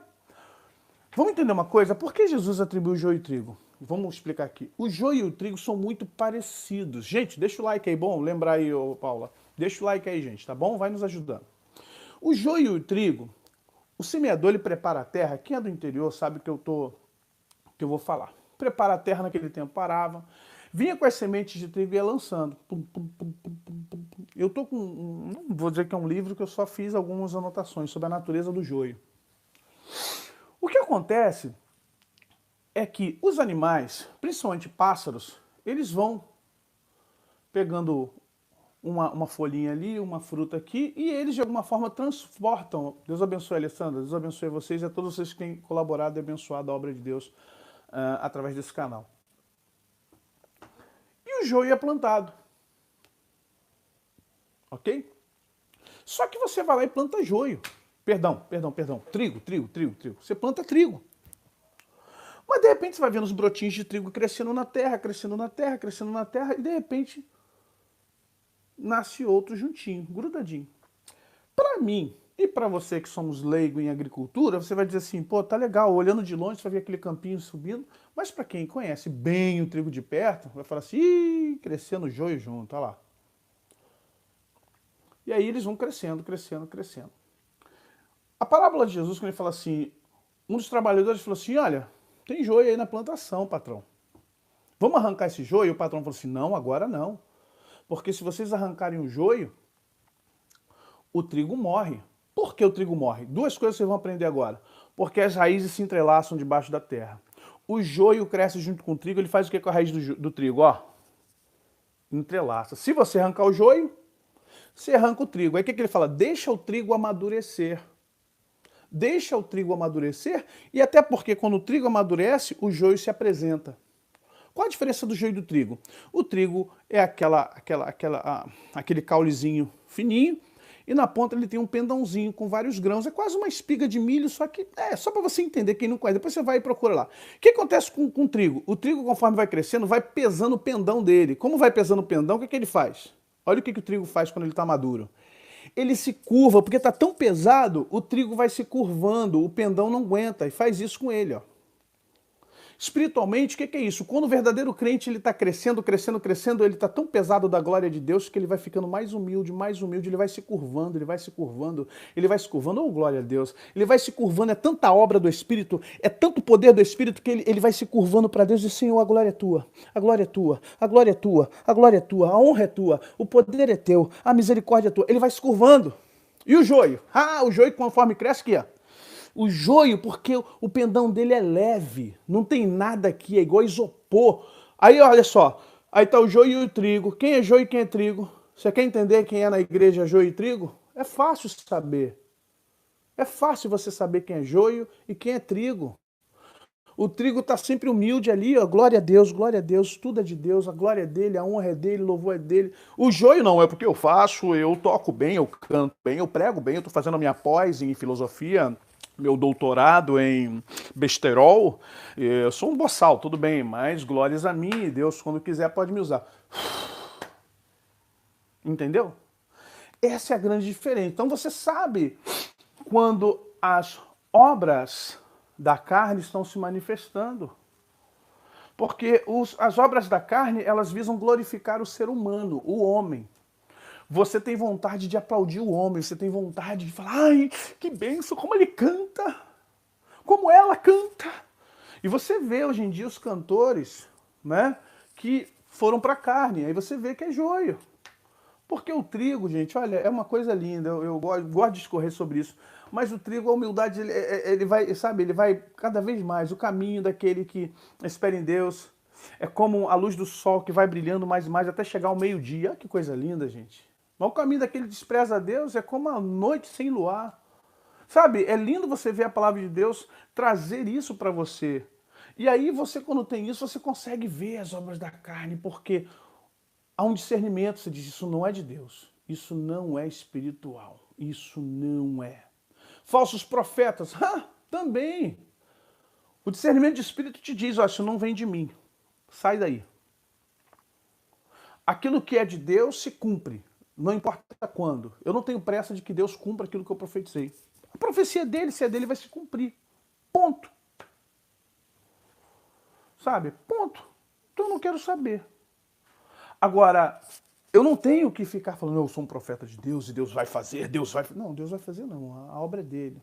Vamos entender uma coisa? Por que Jesus atribuiu joio e trigo? Vamos explicar aqui. O joio e o trigo são muito parecidos. Gente, deixa o like aí, bom? Lembrar aí, Paula. Deixa o like aí, gente, tá bom? Vai nos ajudando. O joio e o trigo, o semeador, ele prepara a terra. Quem é do interior sabe que eu vou falar. Prepara a terra, naquele tempo parava. Vinha com as sementes de trigo e ia lançando. Pum, pum, pum, pum, pum, pum. Eu tô com... Não vou dizer que é um livro, que eu só fiz algumas anotações sobre a natureza do joio. O que acontece é que os animais, principalmente pássaros, eles vão pegando uma folhinha ali, uma fruta aqui, e eles de alguma forma transportam. Deus abençoe a Alessandra, Deus abençoe vocês e a todos vocês que têm colaborado e abençoado a obra de Deus através desse canal. E o joio é plantado. Ok? Só que você vai lá e planta joio. Perdão. Trigo. Você planta trigo. Mas de repente você vai vendo os brotinhos de trigo crescendo na terra, e de repente nasce outro juntinho, grudadinho. Para mim e para você que somos leigos em agricultura, você vai dizer assim, pô, tá legal, olhando de longe você vai ver aquele campinho subindo, mas para quem conhece bem o trigo de perto, vai falar assim, ih, crescendo joio junto, olha lá. E aí eles vão crescendo. A parábola de Jesus, quando ele fala assim, um dos trabalhadores falou assim, olha, tem joio aí na plantação, patrão. Vamos arrancar esse joio? E o patrão falou assim, não, agora não. Porque se vocês arrancarem o joio, o trigo morre. Por que o trigo morre? Duas coisas vocês vão aprender agora. Porque as raízes se entrelaçam debaixo da terra. O joio cresce junto com o trigo, ele faz o que com a raiz do trigo? Ó, entrelaça. Se você arrancar o joio, você arranca o trigo. Aí o que ele fala? Deixa o trigo amadurecer. Deixa o trigo amadurecer, e até porque quando o trigo amadurece, o joio se apresenta. Qual a diferença do joio e do trigo? O trigo é aquele caulezinho fininho, e na ponta ele tem um pendãozinho com vários grãos. É quase uma espiga de milho, só que é só para você entender, quem não conhece. Depois você vai e procura lá. O que acontece com o trigo? O trigo, conforme vai crescendo, vai pesando o pendão dele. Como vai pesando o pendão, o que ele faz? Olha o que o trigo faz quando ele está maduro. Ele se curva, porque está tão pesado, o trigo vai se curvando, o pendão não aguenta, e faz isso com ele, ó. Espiritualmente, o que é isso? Quando o verdadeiro crente está crescendo, ele está tão pesado da glória de Deus que ele vai ficando mais humilde, ele vai se curvando, oh glória a Deus, ele vai se curvando, é tanta obra do Espírito, é tanto poder do Espírito que ele vai se curvando para Deus e diz, Senhor, a glória é tua, a glória é tua, a glória é tua, a glória é tua, a honra é tua, o poder é teu, a misericórdia é tua, ele vai se curvando. E o joio? O joio conforme cresce aqui, ó. O joio, porque o pendão dele é leve, não tem nada aqui, é igual isopor. Aí olha só, aí tá o joio e o trigo. Quem é joio e quem é trigo? Você quer entender quem é na igreja joio e trigo? É fácil saber. É fácil você saber quem é joio e quem é trigo. O trigo está sempre humilde ali, ó, glória a Deus, tudo é de Deus, a glória é dele, a honra é dele, o louvor é dele. O joio não, é porque eu faço, eu toco bem, eu canto bem, eu prego bem, eu estou fazendo a minha pós em filosofia, meu doutorado em besterol, eu sou um boçal, tudo bem, mas glórias a mim, Deus quando quiser pode me usar. Entendeu? Essa é a grande diferença. Então você sabe quando as obras da carne estão se manifestando. Porque as obras da carne, elas visam glorificar o ser humano, o homem. Você tem vontade de aplaudir o homem, você tem vontade de falar, ai, que benção, como ele canta, como ela canta. E você vê hoje em dia os cantores, né, que foram para a carne, aí você vê que é joio. Porque o trigo, gente, olha, é uma coisa linda, eu gosto de discorrer sobre isso. Mas o trigo, a humildade, ele vai, sabe, ele vai cada vez mais. O caminho daquele que espera em Deus é como a luz do sol que vai brilhando mais e mais até chegar ao meio-dia. Olha que coisa linda, gente. Mas o caminho daquele que despreza a Deus é como a noite sem luar. Sabe, é lindo você ver a palavra de Deus trazer isso para você. E aí você, quando tem isso, você consegue ver as obras da carne, porque há um discernimento, você diz, isso não é de Deus, isso não é espiritual, isso não é. Falsos profetas, também. O discernimento de espírito te diz, ó, isso não vem de mim, sai daí. Aquilo que é de Deus se cumpre, não importa quando. Eu não tenho pressa de que Deus cumpra aquilo que eu profetizei. A profecia dele, se é dele, vai se cumprir. Ponto. Sabe? Ponto. Então eu não quero saber. Agora, eu não tenho que ficar falando, eu sou um profeta de Deus e Deus vai fazer, Deus vai... Não, Deus vai fazer não, a obra é dele.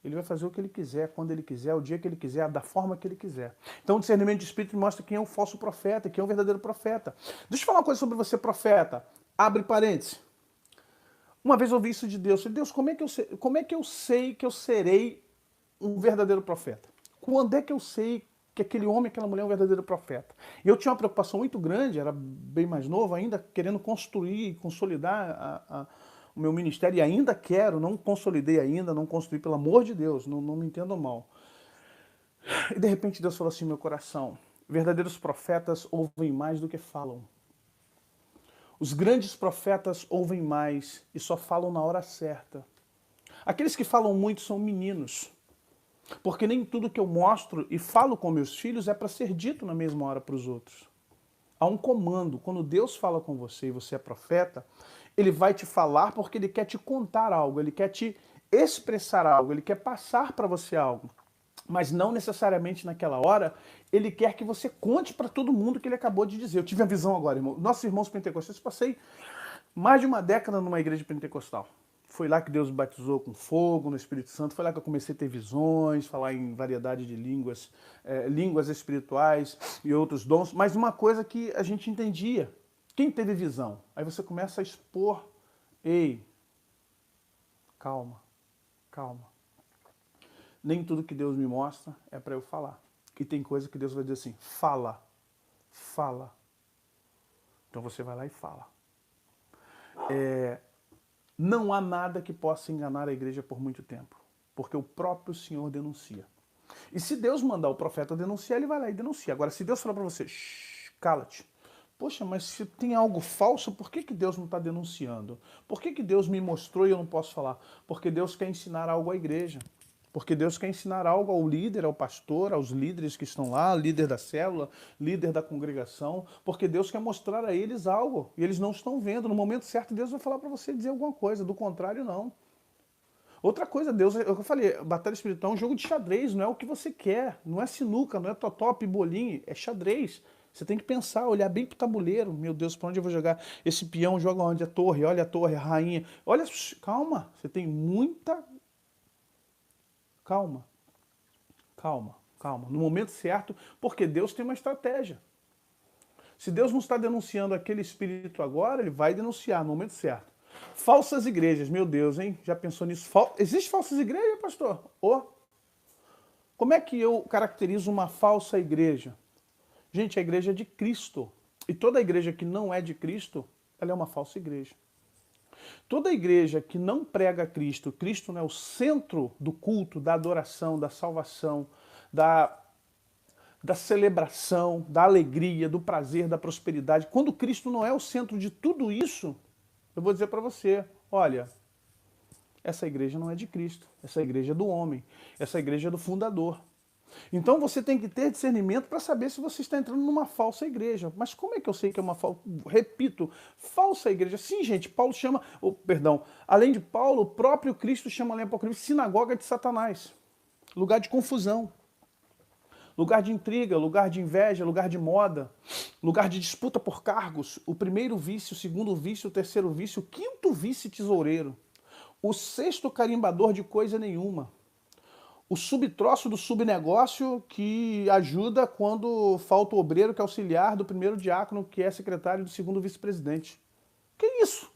Ele vai fazer o que ele quiser, quando ele quiser, o dia que ele quiser, da forma que ele quiser. Então o discernimento de espírito mostra quem é o falso profeta, quem é o verdadeiro profeta. Deixa eu falar uma coisa sobre você, profeta. Abre parênteses. Uma vez eu ouvi isso de Deus. Eu falei, Deus, como é que eu sei que eu serei um verdadeiro profeta? Quando é que eu sei que aquele homem, aquela mulher é um verdadeiro profeta? E eu tinha uma preocupação muito grande, era bem mais novo ainda, querendo construir, consolidar o meu ministério, e ainda quero, não consolidei ainda, não construí, pelo amor de Deus, não me entendam mal. E de repente Deus falou assim no meu coração, verdadeiros profetas ouvem mais do que falam. Os grandes profetas ouvem mais e só falam na hora certa. Aqueles que falam muito são meninos. Porque nem tudo que eu mostro e falo com meus filhos é para ser dito na mesma hora para os outros. Há um comando. Quando Deus fala com você e você é profeta, ele vai te falar porque ele quer te contar algo, ele quer te expressar algo, ele quer passar para você algo. Mas não necessariamente naquela hora, ele quer que você conte para todo mundo o que ele acabou de dizer. Eu tive a visão agora, irmão. Nossos irmãos pentecostais, passei mais de uma década numa igreja pentecostal. Foi lá que Deus me batizou com fogo, no Espírito Santo. Foi lá que eu comecei a ter visões, falar em variedade de línguas, línguas espirituais e outros dons. Mas uma coisa que a gente entendia, quem teve visão? Aí você começa a expor, ei, calma, calma. Nem tudo que Deus me mostra é para eu falar. E tem coisa que Deus vai dizer assim, fala, fala. Então você vai lá e fala. Não há nada que possa enganar a igreja por muito tempo, porque o próprio Senhor denuncia. E se Deus mandar o profeta denunciar, ele vai lá e denuncia. Agora, se Deus falar para você, cala-te. Poxa, mas se tem algo falso, por que Deus não está denunciando? Por que Deus me mostrou e eu não posso falar? Porque Deus quer ensinar algo à igreja. Porque Deus quer ensinar algo ao líder, ao pastor, aos líderes que estão lá, líder da célula, líder da congregação, porque Deus quer mostrar a eles algo e eles não estão vendo. No momento certo, Deus vai falar para você dizer alguma coisa, do contrário, não. Outra coisa, Deus, eu falei, batalha espiritual é um jogo de xadrez, não é o que você quer, não é sinuca, não é totó, bolinho, é xadrez. Você tem que pensar, olhar bem pro tabuleiro. Meu Deus, para onde eu vou jogar? Esse peão joga onde? A torre, olha a torre, a rainha. Olha, calma, você tem muita... Calma, calma, calma. No momento certo, porque Deus tem uma estratégia. Se Deus não está denunciando aquele espírito agora, ele vai denunciar no momento certo. Falsas igrejas, meu Deus, hein? Já pensou nisso? Existe falsas igrejas, pastor? Como é que eu caracterizo uma falsa igreja? Gente, a igreja é de Cristo. E toda igreja que não é de Cristo, ela é uma falsa igreja. Toda igreja que não prega Cristo, Cristo não é o centro do culto, da adoração, da salvação, da celebração, da alegria, do prazer, da prosperidade. Quando Cristo não é o centro de tudo isso, eu vou dizer para você, olha, essa igreja não é de Cristo, essa igreja é do homem, essa igreja é do fundador. Então você tem que ter discernimento para saber se você está entrando numa falsa igreja. Mas como é que eu sei que é uma falsa? Repito, falsa igreja. Sim, gente, Paulo chama, além de Paulo, o próprio Cristo chama lá em Apocalipse sinagoga de Satanás. Lugar de confusão. Lugar de intriga, lugar de inveja, lugar de moda, lugar de disputa por cargos. O primeiro vício, o segundo vício, o terceiro vício, o quinto vício tesoureiro. O sexto carimbador de coisa nenhuma. O subtroço do subnegócio que ajuda quando falta o obreiro que é auxiliar do primeiro diácono, que é secretário do segundo vice-presidente. Que isso?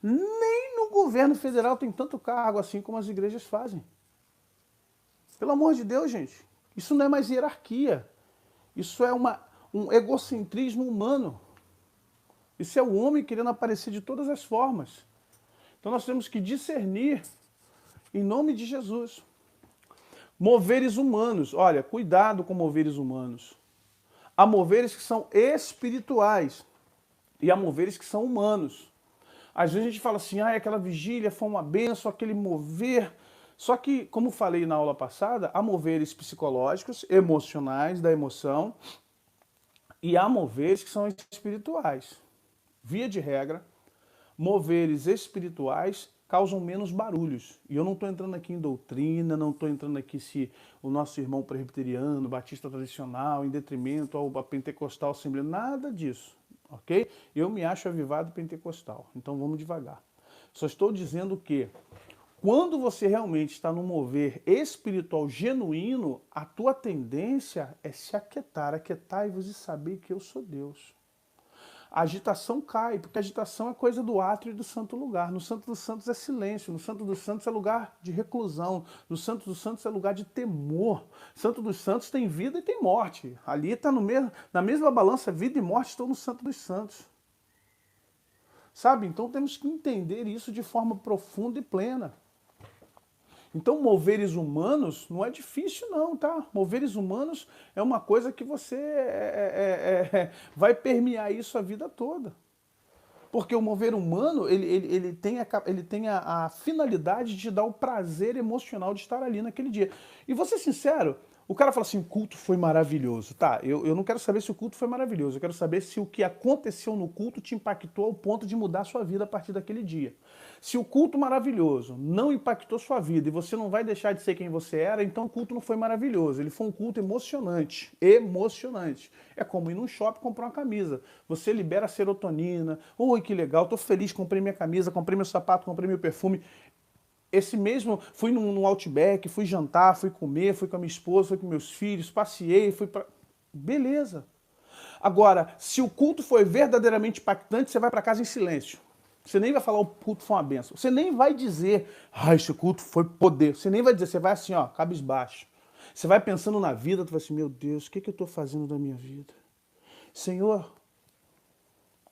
Nem no governo federal tem tanto cargo assim como as igrejas fazem. Pelo amor de Deus, gente. Isso não é mais hierarquia. Isso é um egocentrismo humano. Isso é o homem querendo aparecer de todas as formas. Então nós temos que discernir em nome de Jesus. Moveres humanos. Olha, cuidado com moveres humanos. Há moveres que são espirituais e há moveres que são humanos. Às vezes a gente fala assim, aquela vigília foi uma benção, aquele mover. Só que, como falei na aula passada, há moveres psicológicos, emocionais, da emoção, e há moveres que são espirituais. Via de regra, moveres espirituais causam menos barulhos. E eu não estou entrando aqui em doutrina, não estou entrando aqui se o nosso irmão presbiteriano, batista tradicional, em detrimento ao pentecostal, assembleia, nada disso, ok? Eu me acho avivado pentecostal, então vamos devagar. Só estou dizendo que quando você realmente está num mover espiritual genuíno, a tua tendência é se aquietar. Aquietai-vos e saber que eu sou Deus. A agitação cai, porque a agitação é coisa do átrio e do santo lugar. No Santo dos Santos é silêncio, no Santo dos Santos é lugar de reclusão, no Santo dos Santos é lugar de temor. Santo dos Santos tem vida e tem morte. Ali está na mesma balança, vida e morte estão no Santo dos Santos. Sabe? Então temos que entender isso de forma profunda e plena. Então, moveres humanos não é difícil não, tá? Moveres humanos é uma coisa que você vai permear isso a vida toda. Porque o mover humano, ele tem a finalidade de dar o prazer emocional de estar ali naquele dia. E vou ser sincero, o cara fala assim, o culto foi maravilhoso. Tá, eu não quero saber se o culto foi maravilhoso, eu quero saber se o que aconteceu no culto te impactou ao ponto de mudar a sua vida a partir daquele dia. Se o culto maravilhoso não impactou sua vida e você não vai deixar de ser quem você era, então o culto não foi maravilhoso. Ele foi um culto emocionante. Emocionante. É como ir num shopping comprar uma camisa. Você libera serotonina. Oi, que legal, tô feliz, comprei minha camisa, comprei meu sapato, comprei meu perfume. Esse mesmo, fui num Outback, fui jantar, fui comer, fui com a minha esposa, fui com meus filhos, passeei, fui pra... Beleza. Agora, se o culto foi verdadeiramente impactante, você vai para casa em silêncio. Você nem vai falar o culto foi uma benção. Você nem vai dizer, esse culto foi poder. Você nem vai dizer, você vai assim, cabisbaixo. Você vai pensando na vida, tu vai assim, meu Deus, o que eu estou fazendo da minha vida? Senhor,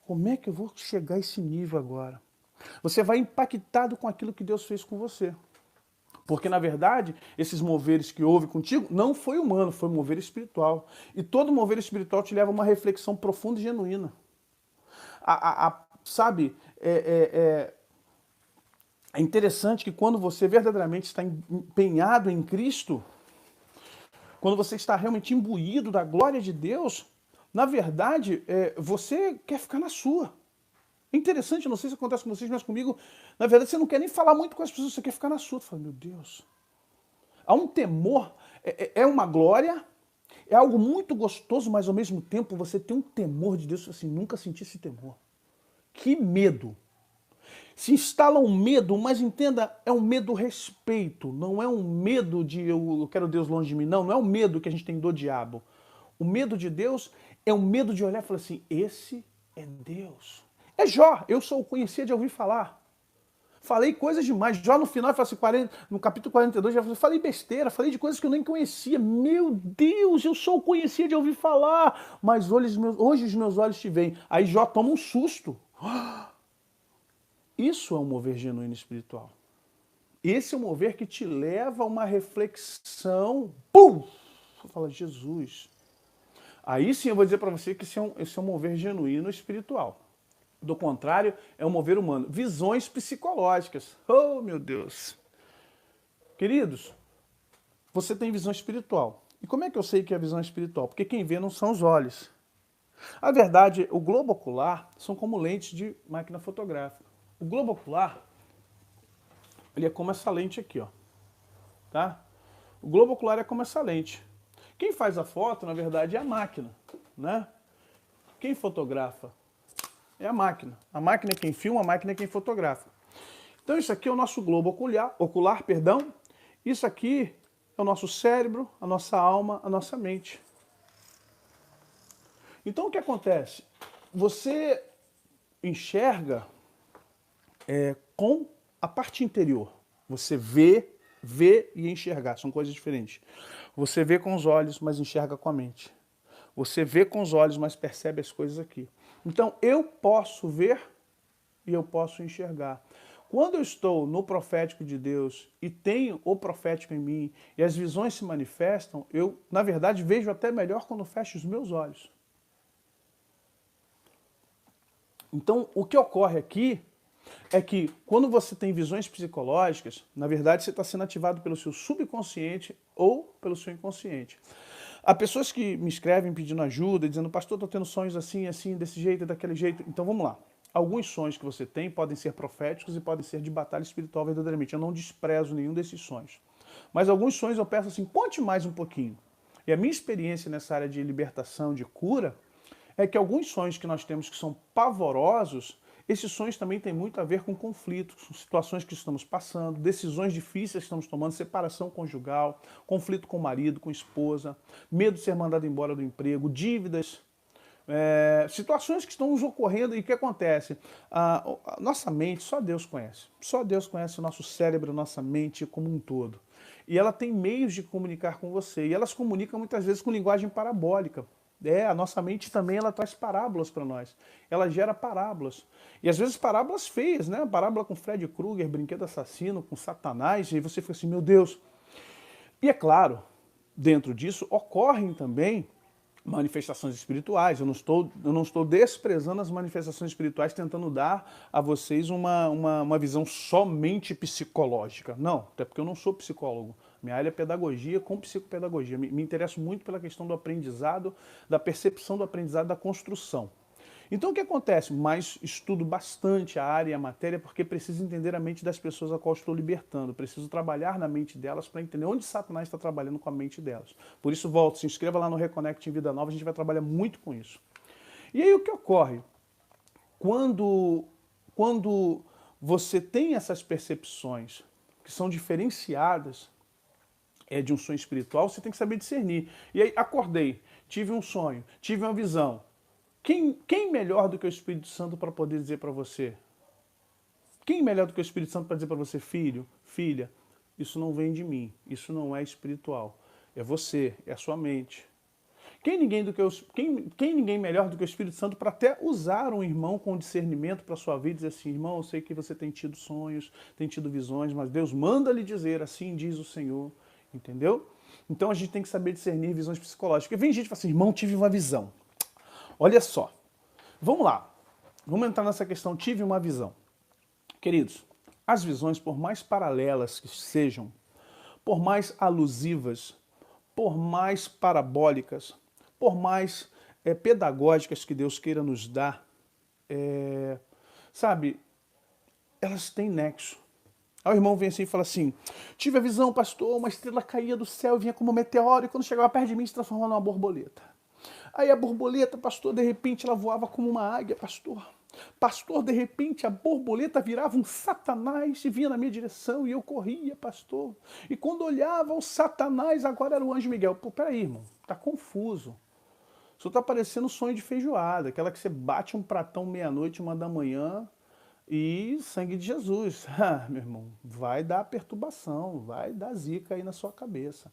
como é que eu vou chegar a esse nível agora? Você vai impactado com aquilo que Deus fez com você. Porque, na verdade, esses moveres que houve contigo não foi humano, foi um mover espiritual. E todo mover espiritual te leva a uma reflexão profunda e genuína. Sabe, é interessante que quando você verdadeiramente está empenhado em Cristo, quando você está realmente imbuído da glória de Deus, na verdade, você quer ficar na sua. É interessante, não sei se acontece com vocês, mas comigo, na verdade, você não quer nem falar muito com as pessoas, você quer ficar na sua. Tu fala, meu Deus. Há um temor, é uma glória, é algo muito gostoso, mas ao mesmo tempo você tem um temor de Deus, assim, nunca senti esse temor. Que medo. Se instala um medo, mas entenda, é um medo respeito, não é um medo de eu quero Deus longe de mim, não é um medo que a gente tem do diabo. O medo de Deus é um medo de olhar e falar assim, esse é Deus. É Jó, eu só o conhecia de ouvir falar. Falei coisas demais. Jó no final, fala assim, no capítulo 42, já falei besteira, falei de coisas que eu nem conhecia. Meu Deus, eu só o conhecia de ouvir falar. Mas hoje os meus olhos te veem. Aí Jó toma um susto. Isso é um mover genuíno espiritual. Esse é um mover que te leva a uma reflexão. Pum! Fala, Jesus. Aí sim eu vou dizer para você que esse é um mover genuíno espiritual. Do contrário, é um mover humano. Visões psicológicas. Oh, meu Deus. Queridos, você tem visão espiritual. E como é que eu sei que é visão espiritual? Porque quem vê não são os olhos. A verdade, o globo ocular são como lentes de máquina fotográfica. O globo ocular, ele é como essa lente aqui, ó. Tá? O globo ocular é como essa lente. Quem faz a foto, na verdade, é a máquina, né? Quem fotografa é a máquina. A máquina é quem filma, a máquina é quem fotografa. Então isso aqui é o nosso globo ocular, perdão. Isso aqui é o nosso cérebro, a nossa alma, a nossa mente. Então o que acontece? Você enxerga com a parte interior. Você vê e enxergar, são coisas diferentes. Você vê com os olhos, mas enxerga com a mente. Você vê com os olhos, mas percebe as coisas aqui. Então eu posso ver e eu posso enxergar. Quando eu estou no profético de Deus e tenho o profético em mim e as visões se manifestam, eu, na verdade, vejo até melhor quando fecho os meus olhos. Então, o que ocorre aqui é que quando você tem visões psicológicas, na verdade você está sendo ativado pelo seu subconsciente ou pelo seu inconsciente. Há pessoas que me escrevem pedindo ajuda, dizendo, pastor, estou tendo sonhos assim, assim, desse jeito, daquele jeito. Então vamos lá. Alguns sonhos que você tem podem ser proféticos e podem ser de batalha espiritual verdadeiramente. Eu não desprezo nenhum desses sonhos. Mas alguns sonhos eu peço assim, conte mais um pouquinho. E a minha experiência nessa área de libertação, de cura, é que alguns sonhos que nós temos que são pavorosos, esses sonhos também têm muito a ver com conflitos, com situações que estamos passando, decisões difíceis que estamos tomando, separação conjugal, conflito com o marido, com a esposa, medo de ser mandado embora do emprego, dívidas, situações que estão nos ocorrendo. E o que acontece? A nossa mente, só Deus conhece. Só Deus conhece o nosso cérebro, a nossa mente como um todo. E ela tem meios de comunicar com você. E elas comunicam muitas vezes com linguagem parabólica. A nossa mente também ela traz parábolas para nós. Ela gera parábolas. E às vezes parábolas feias, né? Parábola com Fred Krueger, brinquedo assassino, com Satanás, e você fica assim, meu Deus. E é claro, dentro disso ocorrem também manifestações espirituais. Eu não estou desprezando as manifestações espirituais, tentando dar a vocês uma visão somente psicológica. Não, até porque eu não sou psicólogo. Minha área é pedagogia com psicopedagogia. Me interesso muito pela questão do aprendizado, da percepção do aprendizado, da construção. Então o que acontece? Mas estudo bastante a área e a matéria porque preciso entender a mente das pessoas a qual estou libertando. Preciso trabalhar na mente delas para entender onde Satanás está trabalhando com a mente delas. Por isso, volto, se inscreva lá no Reconnect em Vida Nova, a gente vai trabalhar muito com isso. E aí o que ocorre? Quando você tem essas percepções que são diferenciadas de um sonho espiritual, você tem que saber discernir. E aí, acordei, tive um sonho, tive uma visão. Quem melhor do que o Espírito Santo para poder dizer para você? Quem melhor do que o Espírito Santo para dizer para você, filho, filha, isso não vem de mim, isso não é espiritual. É você, é a sua mente. Quem ninguém melhor do que o Espírito Santo para até usar um irmão com discernimento para a sua vida e dizer assim, irmão, eu sei que você tem tido sonhos, tem tido visões, mas Deus manda lhe dizer, assim diz o Senhor, entendeu? Então a gente tem que saber discernir visões psicológicas. Porque vem gente que fala assim, irmão, tive uma visão. Olha só, vamos lá, vamos entrar nessa questão, tive uma visão. Queridos, as visões, por mais paralelas que sejam, por mais alusivas, por mais parabólicas, por mais pedagógicas que Deus queira nos dar, sabe, elas têm nexo. Aí o irmão vem assim e fala assim, tive a visão, pastor, uma estrela caía do céu, vinha como um meteoro, e quando chegava perto de mim se transformava numa borboleta. Aí a borboleta, pastor, de repente ela voava como uma águia, pastor. Pastor, de repente a borboleta virava um Satanás e vinha na minha direção e eu corria, pastor. E quando olhava o Satanás, agora era o anjo Miguel. Pô, peraí, irmão, tá confuso. Isso está parecendo sonho de feijoada, aquela que você bate um pratão meia-noite, 1 da manhã, e sangue de Jesus. Ah, meu irmão, vai dar perturbação, vai dar zica aí na sua cabeça.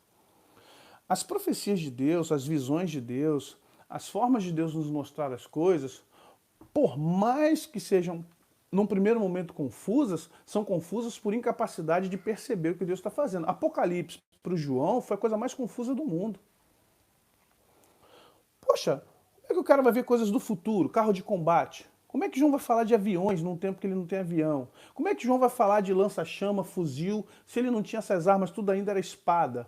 As profecias de Deus, as visões de Deus, as formas de Deus nos mostrar as coisas, por mais que sejam, num primeiro momento, confusas, são confusas por incapacidade de perceber o que Deus está fazendo. Apocalipse para o João foi a coisa mais confusa do mundo. Poxa, como é que o cara vai ver coisas do futuro, carro de combate? Como é que João vai falar de aviões num tempo que ele não tem avião? Como é que João vai falar de lança-chama, fuzil, se ele não tinha essas armas, tudo ainda era espada?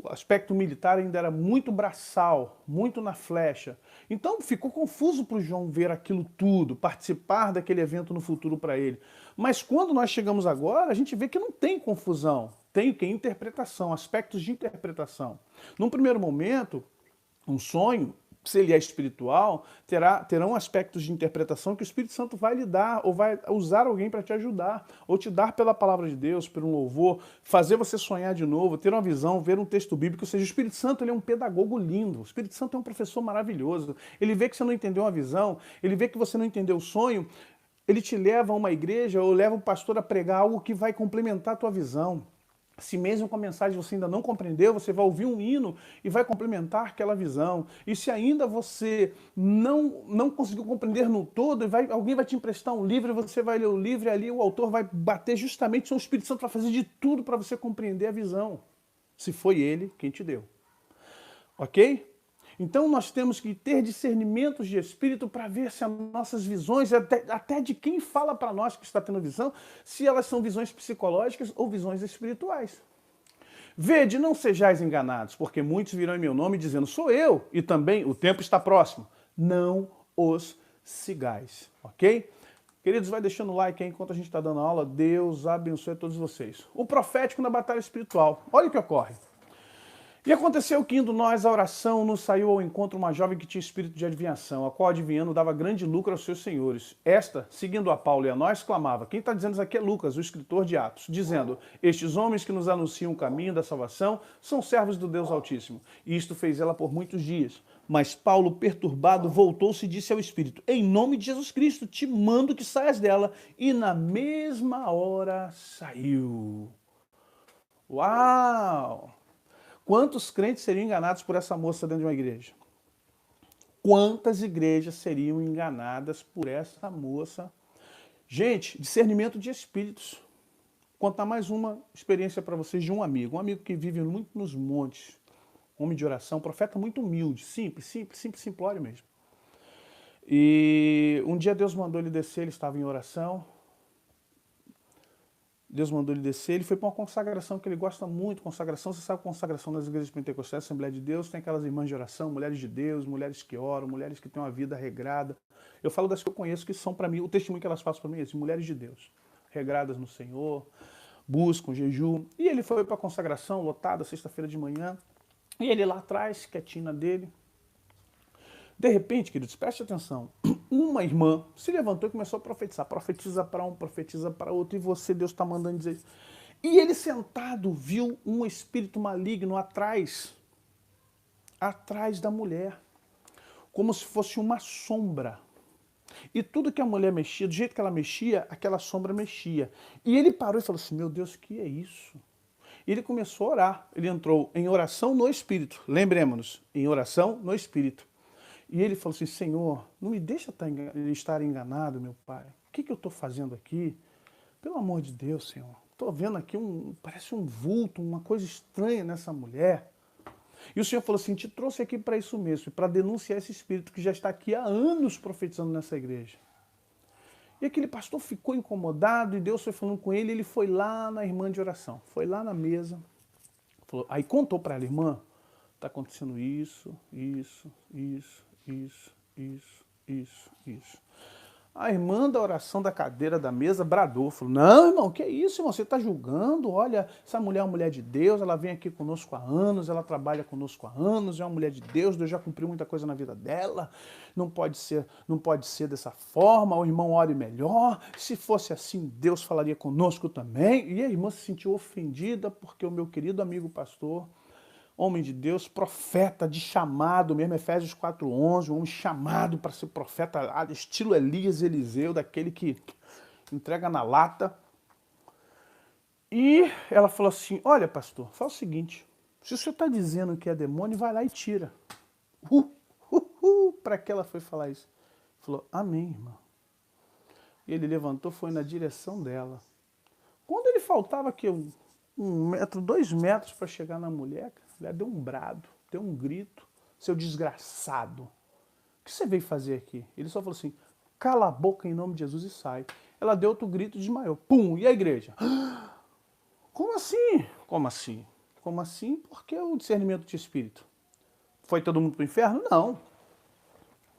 O aspecto militar ainda era muito braçal, muito na flecha. Então ficou confuso para o João ver aquilo tudo, participar daquele evento no futuro para ele. Mas quando nós chegamos agora, a gente vê que não tem confusão. Tem o que? Interpretação, aspectos de interpretação. Num primeiro momento, um sonho, se ele é espiritual, terão aspectos de interpretação que o Espírito Santo vai lhe dar, ou vai usar alguém para te ajudar, ou te dar pela palavra de Deus, por um louvor, fazer você sonhar de novo, ter uma visão, ver um texto bíblico. Ou seja, o Espírito Santo ele é um pedagogo lindo, o Espírito Santo é um professor maravilhoso. Ele vê que você não entendeu uma visão, ele vê que você não entendeu o sonho, ele te leva a uma igreja ou leva o pastor a pregar algo que vai complementar a tua visão. Se mesmo com a mensagem você ainda não compreendeu, você vai ouvir um hino e vai complementar aquela visão. E se ainda você não conseguiu compreender no todo, alguém vai te emprestar um livro, e você vai ler o livro e ali o autor vai bater justamente, o Espírito Santo vai fazer de tudo para você compreender a visão, se foi ele quem te deu. Ok? Então nós temos que ter discernimentos de espírito para ver se as nossas visões, até de quem fala para nós que está tendo visão, se elas são visões psicológicas ou visões espirituais. Vede, não sejais enganados, porque muitos virão em meu nome dizendo, sou eu, e também o tempo está próximo. Não os sigais, ok? Queridos, vai deixando o like aí enquanto a gente está dando aula. Deus abençoe a todos vocês. O profético na batalha espiritual. Olha o que ocorre. E aconteceu que, indo nós à oração, nos saiu ao encontro uma jovem que tinha espírito de adivinhação, a qual, adivinhando, dava grande lucro aos seus senhores. Esta, seguindo a Paulo e a nós, clamava. Quem está dizendo isso aqui é Lucas, o escritor de Atos, dizendo, estes homens que nos anunciam o caminho da salvação são servos do Deus Altíssimo. E isto fez ela por muitos dias. Mas Paulo, perturbado, voltou-se e disse ao espírito, em nome de Jesus Cristo, te mando que saias dela. E na mesma hora saiu. Uau! Quantos crentes seriam enganados por essa moça dentro de uma igreja? Quantas igrejas seriam enganadas por essa moça? Gente, discernimento de espíritos. Vou contar mais uma experiência para vocês de um amigo que vive muito nos montes, homem de oração, profeta muito humilde, simples, simplório mesmo. E um dia Deus mandou ele descer, ele estava em oração. Deus mandou ele descer, ele foi para uma consagração que ele gosta muito, consagração, você sabe, consagração nas igrejas pentecostais, Assembleia de Deus, tem aquelas irmãs de oração, mulheres de Deus, mulheres que oram, mulheres que têm uma vida regrada. Eu falo das que eu conheço, que são para mim, o testemunho que elas passam para mim é esse, mulheres de Deus, regradas no Senhor, buscam, jejum. E ele foi para a consagração, lotada, sexta-feira de manhã, e ele lá atrás, quietinho na dele. De repente, queridos, preste atenção, uma irmã se levantou e começou a profetizar. Profetiza para um, profetiza para outro, e você, Deus está mandando dizer isso. E ele sentado viu um espírito maligno atrás da mulher, como se fosse uma sombra. E tudo que a mulher mexia, do jeito que ela mexia, aquela sombra mexia. E ele parou e falou assim, meu Deus, o que é isso? E ele começou a orar. Ele entrou em oração no Espírito. Lembremos-nos, em oração no Espírito. E ele falou assim, Senhor, não me deixa estar enganado, meu Pai. O que eu estou fazendo aqui? Pelo amor de Deus, Senhor. Estou vendo aqui, parece um vulto, uma coisa estranha nessa mulher. E o Senhor falou assim, te trouxe aqui para isso mesmo, para denunciar esse espírito que já está aqui há anos profetizando nessa igreja. E aquele pastor ficou incomodado e Deus foi falando com ele, ele foi lá na irmã de oração, foi lá na mesa, falou, aí contou para ela, irmã, está acontecendo isso. A irmã da oração da cadeira da mesa bradou, falou, não, irmão, que é isso, irmão, você está julgando, olha, essa mulher é uma mulher de Deus, ela vem aqui conosco há anos, ela trabalha conosco há anos, é uma mulher de Deus, Deus já cumpriu muita coisa na vida dela, não pode ser dessa forma, o irmão ore melhor, se fosse assim, Deus falaria conosco também. E a irmã se sentiu ofendida porque o meu querido amigo pastor homem de Deus, profeta de chamado mesmo, Efésios 4:11, um homem chamado para ser profeta, estilo Elias e Eliseu, daquele que entrega na lata. E ela falou assim, olha pastor, fala o seguinte, se o senhor está dizendo que é demônio, vai lá e tira. Para que ela foi falar isso? Falou, amém, irmão. E ele levantou, foi na direção dela. Quando ele faltava aqui 1 metro, 2 metros para chegar na mulher, ela deu um brado, deu um grito, seu desgraçado. O que você veio fazer aqui? Ele só falou assim, cala a boca em nome de Jesus e sai. Ela deu outro grito e desmaiou. Pum, e a igreja? Como assim? Como assim? Como assim? Porque o discernimento de espírito. Foi todo mundo para o inferno? Não.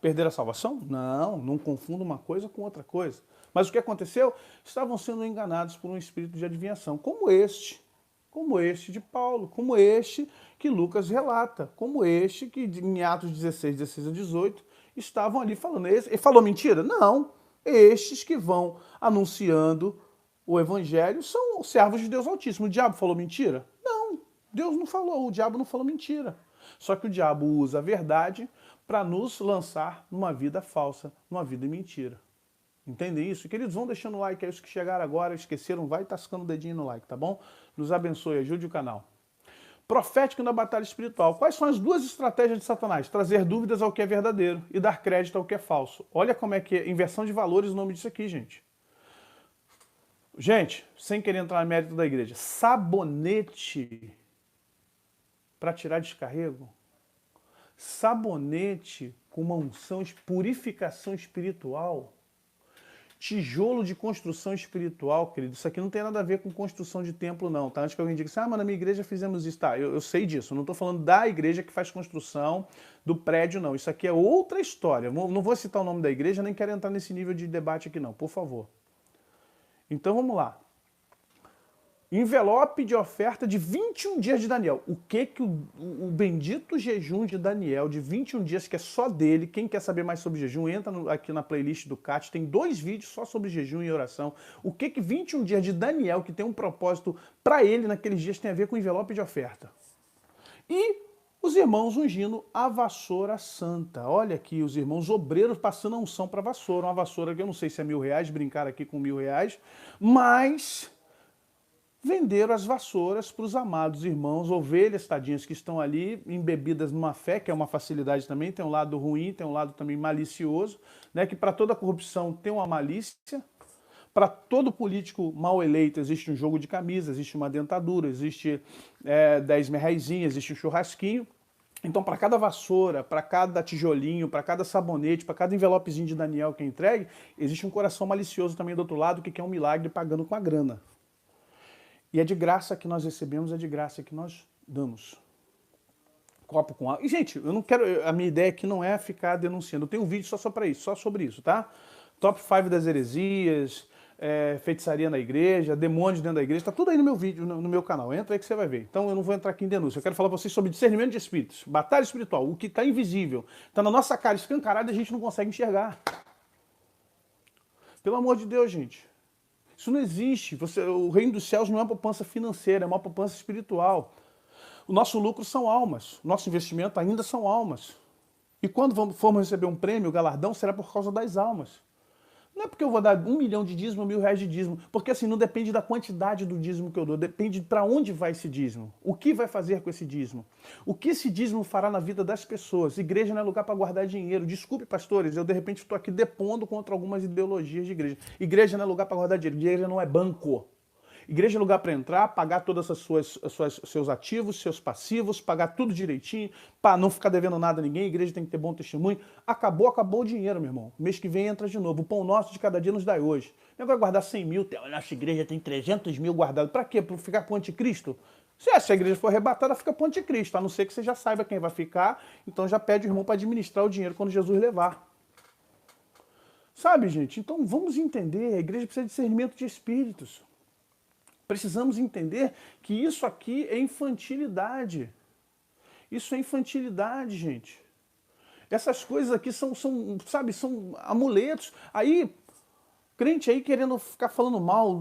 Perder a salvação? Não, não confunda uma coisa com outra coisa. Mas o que aconteceu? Estavam sendo enganados por um espírito de adivinhação, como este de Paulo, como este que Lucas relata, como este que em Atos 16, 16 a 18, estavam ali falando. Ele falou mentira? Não. Estes que vão anunciando o evangelho são servos de Deus Altíssimo. O diabo falou mentira? Não, Deus não falou, o diabo não falou mentira. Só que o diabo usa a verdade para nos lançar numa vida falsa, numa vida mentira. Entendem isso? Queridos, vão deixando o like aí, os que chegaram agora, esqueceram, vai tascando o dedinho no like, tá bom? Nos abençoe, ajude o canal. Profético na batalha espiritual. Quais são as duas estratégias de Satanás? Trazer dúvidas ao que é verdadeiro e dar crédito ao que é falso. Olha como é que é inversão de valores o nome disso aqui, gente. Gente, sem querer entrar no mérito da igreja, sabonete para tirar descarrego? Sabonete com uma unção, purificação espiritual? Tijolo de construção espiritual, querido. Isso aqui não tem nada a ver com construção de templo, não, tá? Antes que alguém diga assim, mas na minha igreja fizemos isso. Tá, eu sei disso. Eu não estou falando da igreja que faz construção do prédio, não. Isso aqui é outra história. Não vou citar o nome da igreja, nem quero entrar nesse nível de debate aqui, não, por favor. Então, vamos lá. Envelope de oferta de 21 dias de Daniel. O que o bendito jejum de Daniel de 21 dias, que é só dele, quem quer saber mais sobre jejum, entra aqui na playlist do CAT, tem 2 vídeos só sobre jejum e oração. O que 21 dias de Daniel, que tem um propósito para ele naqueles dias, tem a ver com envelope de oferta. E os irmãos ungindo a vassoura santa. Olha aqui, os irmãos obreiros passando a unção para a vassoura. Uma vassoura que eu não sei se é R$1.000, brincar aqui com R$1.000, mas venderam as vassouras para os amados irmãos, ovelhas, tadinhas, que estão ali embebidas numa fé, que é uma facilidade também, tem um lado ruim, tem um lado também malicioso, né, que para toda corrupção tem uma malícia, para todo político mal eleito existe um jogo de camisa, existe uma dentadura, existe 10 merrezinhas, existe um churrasquinho. Então, para cada vassoura, para cada tijolinho, para cada sabonete, para cada envelopezinho de Daniel que é entregue, existe um coração malicioso também do outro lado que quer um milagre pagando com a grana. E é de graça que nós recebemos, é de graça que nós damos. Copo com água. E, gente, eu não quero. A minha ideia aqui não é ficar denunciando. Eu tenho um vídeo só para isso, só sobre isso, tá? Top 5 das heresias, feitiçaria na igreja, demônios dentro da igreja, tá tudo aí no meu vídeo, no meu canal. Entra aí que você vai ver. Então eu não vou entrar aqui em denúncia. Eu quero falar para vocês sobre discernimento de espíritos, batalha espiritual, o que está invisível, está na nossa cara escancarada e a gente não consegue enxergar. Pelo amor de Deus, gente. Isso não existe. O reino dos céus não é uma poupança financeira, é uma poupança espiritual. O nosso lucro são almas. O nosso investimento ainda são almas. E quando formos receber um prêmio, galardão, será por causa das almas. Não é porque eu vou dar 1 milhão de dízimo, R$1.000 de dízimo. Porque assim, não depende da quantidade do dízimo que eu dou. Depende para onde vai esse dízimo. O que vai fazer com esse dízimo. O que esse dízimo fará na vida das pessoas. Igreja não é lugar para guardar dinheiro. Desculpe, pastores, eu de repente estou aqui depondo contra algumas ideologias de igreja. Igreja não é lugar para guardar dinheiro. Igreja não é banco. Igreja é lugar para entrar, pagar todos seus ativos, seus passivos, pagar tudo direitinho, para não ficar devendo nada a ninguém. A igreja tem que ter bom testemunho. Acabou o dinheiro, meu irmão. Mês que vem entra de novo. O pão nosso de cada dia nos dá hoje. Eu vou guardar 100 mil, a nossa igreja tem 300 mil guardados. Para quê? Para ficar com o anticristo? Se essa igreja for arrebatada, fica com o anticristo, a não ser que você já saiba quem vai ficar, então já pede o irmão para administrar o dinheiro quando Jesus levar. Sabe, gente? Então vamos entender, a igreja precisa de discernimento de espíritos. Precisamos entender que isso aqui é infantilidade. Isso é infantilidade, gente. Essas coisas aqui sabe, são amuletos. Aí, crente aí querendo ficar falando mal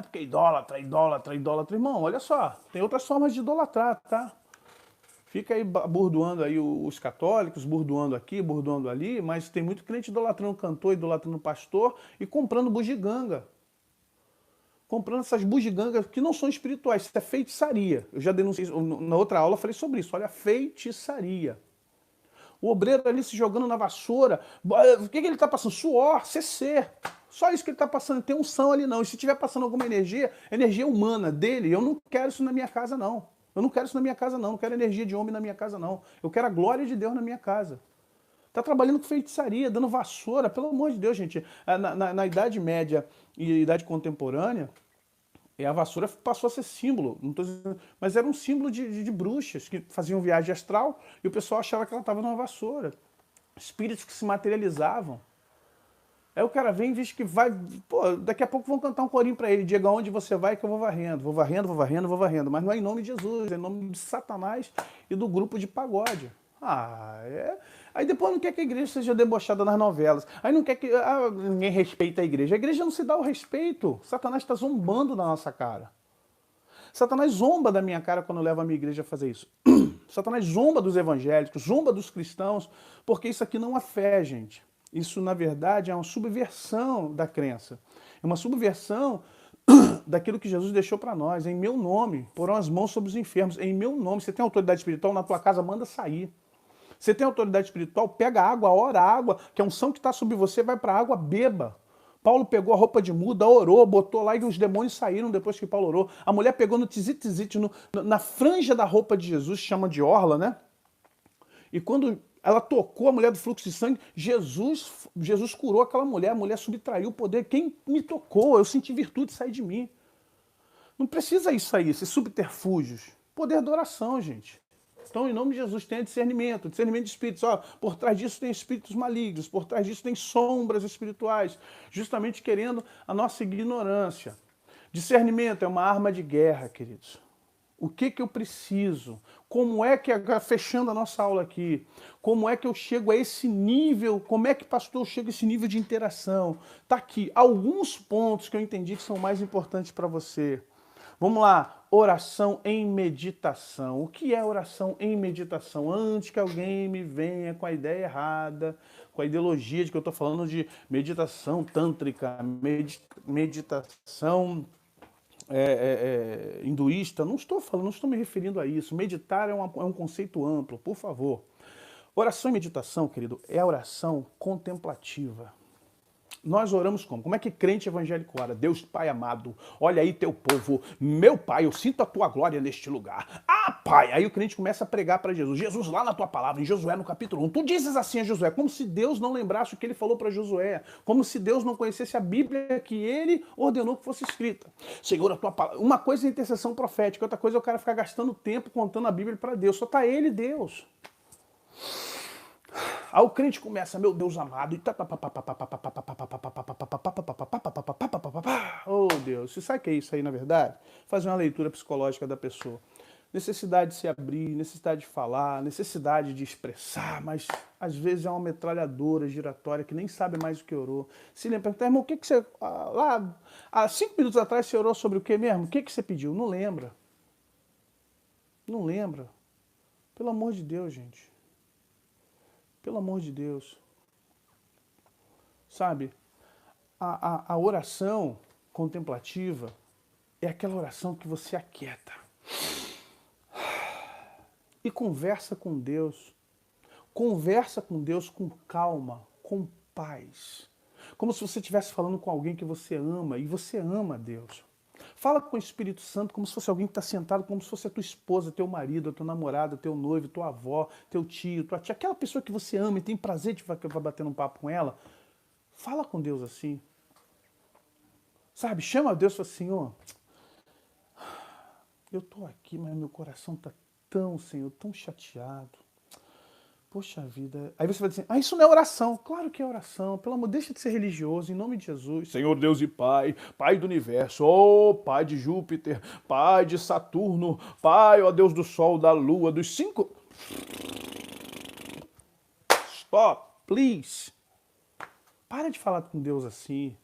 porque é idólatra. Irmão, olha só, tem outras formas de idolatrar, tá? Fica aí burdoando aí os católicos, burdoando aqui, burdoando ali, mas tem muito crente idolatrando cantor, idolatrando pastor e comprando bugiganga. Comprando essas bugigangas que não são espirituais, isso é feitiçaria. Eu já denunciei, na outra aula eu falei sobre isso, olha, feitiçaria. O obreiro ali se jogando na vassoura, o que ele está passando? Suor, CC. Só isso que ele está passando, não tem unção ali não. E se estiver passando alguma energia humana dele, eu não quero isso na minha casa não. Eu não quero isso na minha casa não, não quero energia de homem na minha casa não. Eu quero a glória de Deus na minha casa. Tá trabalhando com feitiçaria, dando vassoura, pelo amor de Deus, gente. Na Idade Média e Idade Contemporânea, a vassoura passou a ser símbolo, não tô dizendo, mas era um símbolo de bruxas que faziam viagem astral e o pessoal achava que ela estava numa vassoura. Espíritos que se materializavam. Aí o cara vem e diz que vai, pô, daqui a pouco vão cantar um corinho pra ele, diga onde você vai que eu vou varrendo, vou varrendo, vou varrendo, vou varrendo, mas não é em nome de Jesus, é em nome de Satanás e do grupo de pagode. Aí depois não quer que a igreja seja debochada nas novelas, aí não quer que ninguém respeita a igreja não se dá o respeito, Satanás está zombando da nossa cara. Satanás zomba da minha cara quando eu levo a minha igreja a fazer isso. Satanás zomba dos evangélicos, zomba dos cristãos, porque isso aqui não é fé, gente. Isso, na verdade, é uma subversão da crença. É uma subversão daquilo que Jesus deixou para nós. Em meu nome, porão as mãos sobre os enfermos. Em meu nome, você tem autoridade espiritual na tua casa, manda sair. Você tem autoridade espiritual, pega água, ora água, que a unção que está sobre você vai para a água, beba. Paulo pegou a roupa de muda, orou, botou lá e os demônios saíram depois que Paulo orou. A mulher pegou no tizit, na franja da roupa de Jesus, chama de orla, né? E quando ela tocou a mulher do fluxo de sangue, Jesus curou aquela mulher, a mulher subtraiu o poder. Quem me tocou? Eu senti virtude sair de mim. Não precisa isso aí, esses subterfúgios. Poder da oração, gente. Então, em nome de Jesus, tenha discernimento de espíritos. Ó, por trás disso tem espíritos malignos, por trás disso tem sombras espirituais, justamente querendo a nossa ignorância. Discernimento é uma arma de guerra, queridos. O que eu preciso? Como é que, fechando a nossa aula aqui, como é que eu chego a esse nível, como é que, pastor, eu chego a esse nível de interação? Tá aqui, alguns pontos que eu entendi que são mais importantes para você. Vamos lá, oração em meditação. O que é oração em meditação? Antes que alguém me venha com a ideia errada, com a ideologia de que eu estou falando de meditação tântrica, meditação hinduísta, não estou falando, não estou me referindo a isso. Meditar é um conceito amplo, por favor. Oração e meditação, querido, é a oração contemplativa. Nós oramos como? Como é que crente evangélico ora? Deus Pai amado, olha aí teu povo, meu Pai, eu sinto a tua glória neste lugar. Ah, Pai! Aí o crente começa a pregar para Jesus. Jesus, lá na tua palavra, em Josué, no capítulo 1, tu dizes assim a Josué, como se Deus não lembrasse o que ele falou para Josué, como se Deus não conhecesse a Bíblia que ele ordenou que fosse escrita. Senhor, a tua palavra. Uma coisa é intercessão profética, outra coisa é o cara ficar gastando tempo contando a Bíblia para Deus. Só tá ele, Deus. Aí o crente começa, meu Deus amado, e oh Deus, você sabe o que é isso aí na verdade? Fazer uma leitura psicológica da pessoa. Necessidade de se abrir, necessidade de falar, necessidade de expressar, mas às vezes é uma metralhadora giratória que nem sabe mais o que orou. Se lembra, irmão, o que você. Lá, há 5 minutos atrás você orou sobre o que mesmo? O que você pediu? Não lembra. Não lembra. Pelo amor de Deus, gente. Pelo amor de Deus. Sabe, a oração contemplativa é aquela oração que você aquieta e conversa com Deus. Conversa com Deus com calma, com paz. Como se você estivesse falando com alguém que você ama e você ama Deus. Fala com o Espírito Santo como se fosse alguém que está sentado, como se fosse a tua esposa, teu marido, a tua namorada, teu noivo, tua avó, teu tio, tua tia, aquela pessoa que você ama e tem prazer de bater um papo com ela. Fala com Deus assim. Sabe, chama a Deus e fala assim, Senhor, eu estou aqui, mas meu coração está tão, Senhor, tão chateado. Poxa vida. Aí você vai dizer, isso não é oração. Claro que é oração. Pelo amor, deixa de ser religioso, em nome de Jesus. Senhor Deus e Pai, Pai do Universo, ó Pai de Júpiter, Pai de Saturno, Pai, ó Deus do Sol, da Lua, dos 5... Stop, please. Para de falar com Deus assim.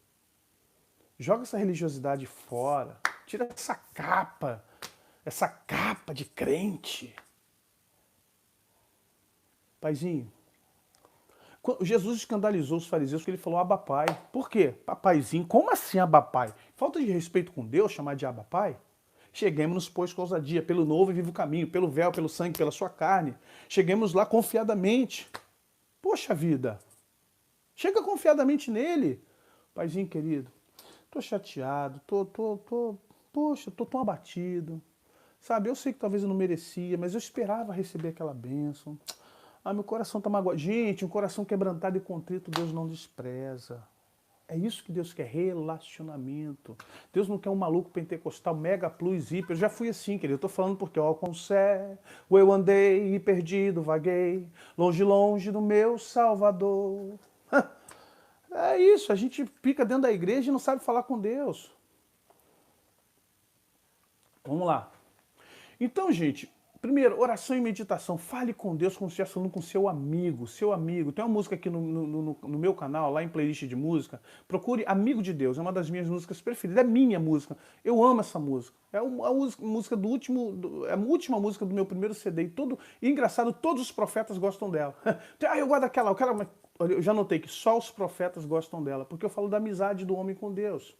Joga essa religiosidade fora. Tira essa capa de crente. Paizinho. Jesus escandalizou os fariseus porque ele falou Abba Pai. Por quê? Papaizinho, como assim Abba Pai? Falta de respeito com Deus chamar de Abba Pai? Cheguemos-nos, pois, com ousadia, pelo novo e vivo caminho, pelo véu, pelo sangue, pela sua carne. Cheguemos lá confiadamente. Poxa vida, chega confiadamente nele. Paizinho querido, tô chateado, poxa, tô tão abatido. Sabe, eu sei que talvez eu não merecia, mas eu esperava receber aquela bênção. Ah, meu coração tá magoado. Gente, um coração quebrantado e contrito, Deus não despreza. É isso que Deus quer, relacionamento. Deus não quer um maluco pentecostal, mega plus, hiper. Eu já fui assim, querido. Eu tô falando porque, ó, com céu, eu andei e perdido, vaguei, longe, longe do meu Salvador. É isso, a gente fica dentro da igreja e não sabe falar com Deus. Vamos lá. Então, gente, primeiro, oração e meditação. Fale com Deus como se estivesse falando com seu amigo. Seu amigo. Tem uma música aqui no meu canal, lá em playlist de música. Procure Amigo de Deus. É uma das minhas músicas preferidas. É minha música. Eu amo essa música. É a música do último. É a última música do meu primeiro CD. E engraçado, todos os profetas gostam dela. Ah, eu gosto daquela. Olha, eu já notei que só os profetas gostam dela. Porque eu falo da amizade do homem com Deus.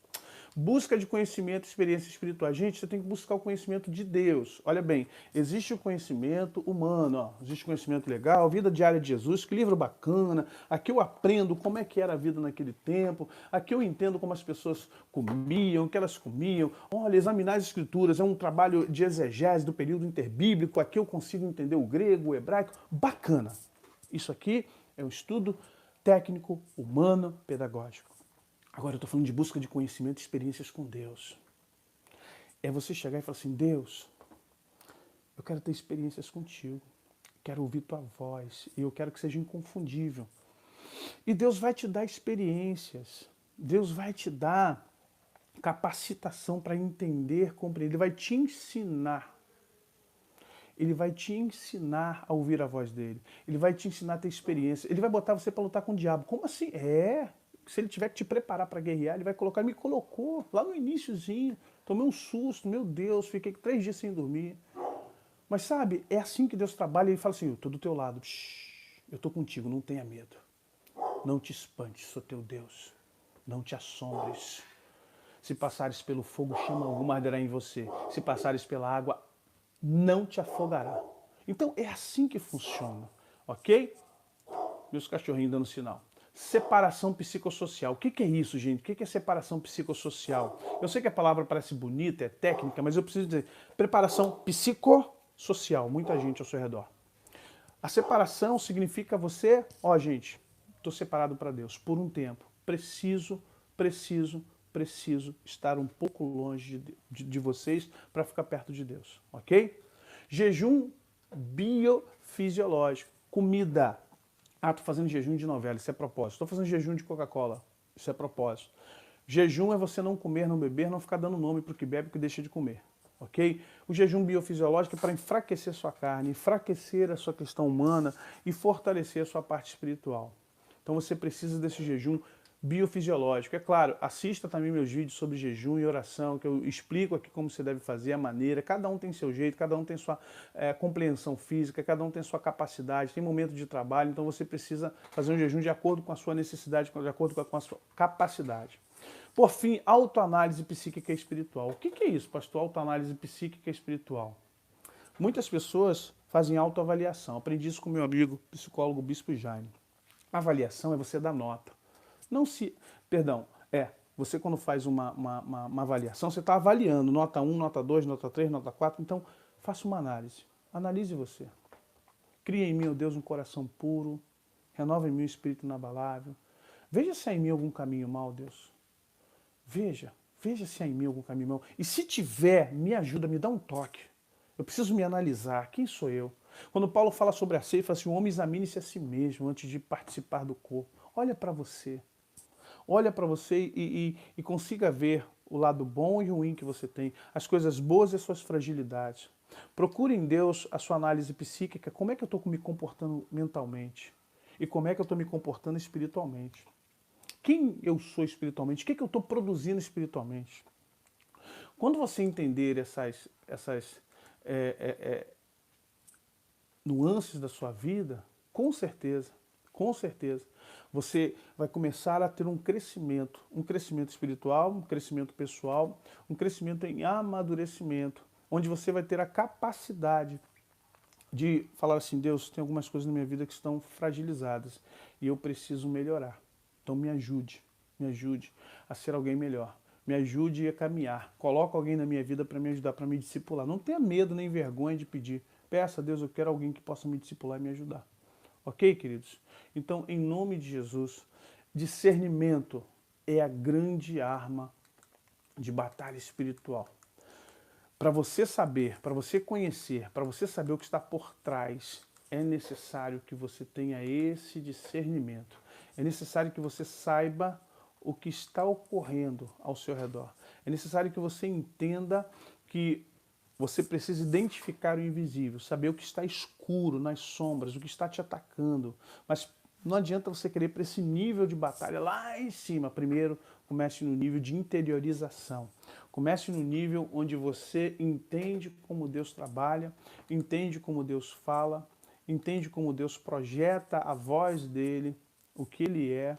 Busca de conhecimento, experiência espiritual. Gente, você tem que buscar o conhecimento de Deus. Olha bem, existe o conhecimento humano, ó. Existe o conhecimento legal, vida diária de Jesus, que livro bacana. Aqui eu aprendo como é que era a vida naquele tempo. Aqui eu entendo como as pessoas comiam, o que elas comiam. Olha, examinar as escrituras é um trabalho de exegese do período interbíblico. Aqui eu consigo entender o grego, o hebraico. Bacana. Isso aqui é um estudo técnico, humano, pedagógico. Agora eu estou falando de busca de conhecimento e experiências com Deus. É você chegar e falar assim, Deus, eu quero ter experiências contigo. Quero ouvir tua voz. E eu quero que seja inconfundível. E Deus vai te dar experiências. Deus vai te dar capacitação para entender, compreender. Ele vai te ensinar. Ele vai te ensinar a ouvir a voz dele. Ele vai te ensinar a ter experiência. Ele vai botar você para lutar com o diabo. Como assim? Se ele tiver que te preparar para guerrear, ele vai colocar, ele me colocou lá no iniciozinho, tomei um susto, meu Deus, fiquei 3 dias sem dormir. Mas sabe, é assim que Deus trabalha, ele fala assim, eu estou do teu lado, eu estou contigo, não tenha medo, não te espantes, sou teu Deus, não te assombres. Se passares pelo fogo, chama alguma arderá em você, se passares pela água, não te afogará. Então é assim que funciona, ok? Meus cachorrinhos dando sinal. Separação psicossocial. O que é isso, gente? O que é separação psicossocial? Eu sei que a palavra parece bonita, é técnica, mas eu preciso dizer. Preparação psicossocial. Muita gente ao seu redor. A separação significa você, ó gente, estou separado para Deus por um tempo. Preciso estar um pouco longe de vocês para ficar perto de Deus, ok? Jejum biofisiológico. Comida. Ah, estou fazendo jejum de novela, isso é propósito. Estou fazendo jejum de Coca-Cola, isso é propósito. Jejum é você não comer, não beber, não ficar dando nome para o que bebe, que deixa de comer, ok? O jejum biofisiológico é para enfraquecer sua carne, enfraquecer a sua questão humana e fortalecer a sua parte espiritual. Então você precisa desse jejum biofisiológico. É claro, assista também meus vídeos sobre jejum e oração, que eu explico aqui como você deve fazer, a maneira. Cada um tem seu jeito, cada um tem sua compreensão física, cada um tem sua capacidade, tem momento de trabalho, então você precisa fazer um jejum de acordo com a sua necessidade, de acordo com a sua capacidade. Por fim, autoanálise psíquica e espiritual. O que é isso, pastor? Autoanálise psíquica e espiritual. Muitas pessoas fazem autoavaliação. Aprendi isso com meu amigo psicólogo Bispo Jaime. A avaliação é você dar nota. Você quando faz uma avaliação, você está avaliando nota 1, nota 2, nota 3, nota 4, então faça uma análise. Analise você. Cria em mim, ó Deus, um coração puro, renova em mim um espírito inabalável. Veja se há em mim algum caminho mau, Deus. Veja se há em mim algum caminho mau. E se tiver, me ajuda, me dá um toque. Eu preciso me analisar. Quem sou eu? Quando Paulo fala sobre a ceia, ele fala assim, o homem examine-se a si mesmo antes de participar do corpo. Olha para você. Olha para você e consiga ver o lado bom e ruim que você tem, as coisas boas e as suas fragilidades. Procure em Deus a sua análise psíquica, como é que eu estou me comportando mentalmente e como é que eu estou me comportando espiritualmente. Quem eu sou espiritualmente, o que eu estou produzindo espiritualmente. Quando você entender essas nuances da sua vida, com certeza, você vai começar a ter um crescimento espiritual, um crescimento pessoal, um crescimento em amadurecimento, onde você vai ter a capacidade de falar assim, Deus, tem algumas coisas na minha vida que estão fragilizadas e eu preciso melhorar. Então me ajude a ser alguém melhor. Me ajude a caminhar. Coloca alguém na minha vida para me ajudar, para me discipular. Não tenha medo nem vergonha de pedir. Peça a Deus, eu quero alguém que possa me discipular e me ajudar. Ok, queridos? Então, em nome de Jesus, discernimento é a grande arma de batalha espiritual. Para você saber, para você conhecer, para você saber o que está por trás, é necessário que você tenha esse discernimento. É necessário que você saiba o que está ocorrendo ao seu redor. É necessário que você entenda que você precisa identificar o invisível, saber o que está escuro, nas sombras, o que está te atacando. Mas não adianta você querer para esse nível de batalha lá em cima. Primeiro, comece no nível de interiorização. Comece no nível onde você entende como Deus trabalha, entende como Deus fala, entende como Deus projeta a voz dele, o que ele é,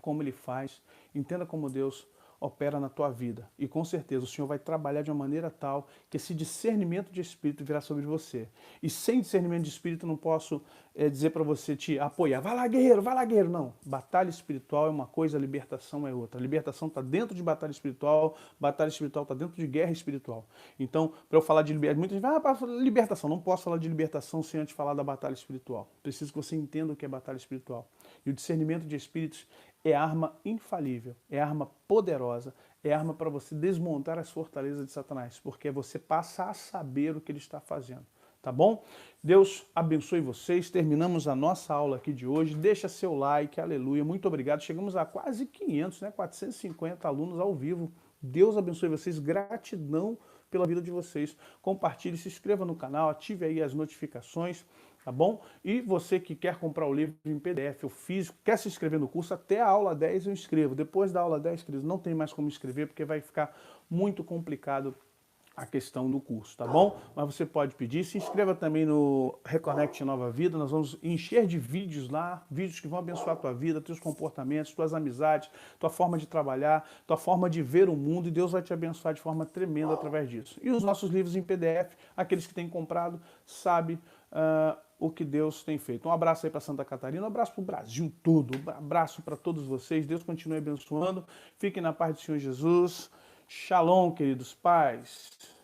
como ele faz. Entenda como Deus opera na tua vida. E com certeza o Senhor vai trabalhar de uma maneira tal que esse discernimento de espírito virá sobre você. E sem discernimento de espírito eu não posso dizer para você te apoiar. Vai lá, guerreiro, vai lá, guerreiro. Não. Batalha espiritual é uma coisa, libertação é outra. A libertação está dentro de batalha espiritual está dentro de guerra espiritual. Então, para eu falar de libertação, muita gente vai, para libertação. Não posso falar de libertação sem antes falar da batalha espiritual. Preciso que você entenda o que é batalha espiritual. E o discernimento de espíritos é arma infalível, é arma poderosa, é arma para você desmontar as fortalezas de Satanás, porque você passa a saber o que ele está fazendo, tá bom? Deus abençoe vocês, terminamos a nossa aula aqui de hoje, deixa seu like, aleluia, muito obrigado, chegamos a quase 500, né, 450 alunos ao vivo, Deus abençoe vocês, gratidão pela vida de vocês, compartilhe, se inscreva no canal, ative aí as notificações, tá bom? E você que quer comprar o livro em PDF ou físico, quer se inscrever no curso, até a aula 10 eu inscrevo. Depois da aula 10, queridos, não tem mais como inscrever, porque vai ficar muito complicado a questão do curso, tá bom? Mas você pode pedir, se inscreva também no Reconnect Nova Vida, nós vamos encher de vídeos lá, vídeos que vão abençoar a tua vida, teus comportamentos, tuas amizades, tua forma de trabalhar, tua forma de ver o mundo, e Deus vai te abençoar de forma tremenda através disso. E os nossos livros em PDF, aqueles que têm comprado, sabe o que Deus tem feito. Um abraço aí para Santa Catarina, um abraço para o Brasil todo, um abraço para todos vocês, Deus continue abençoando, fiquem na paz do Senhor Jesus, Shalom, queridos pais.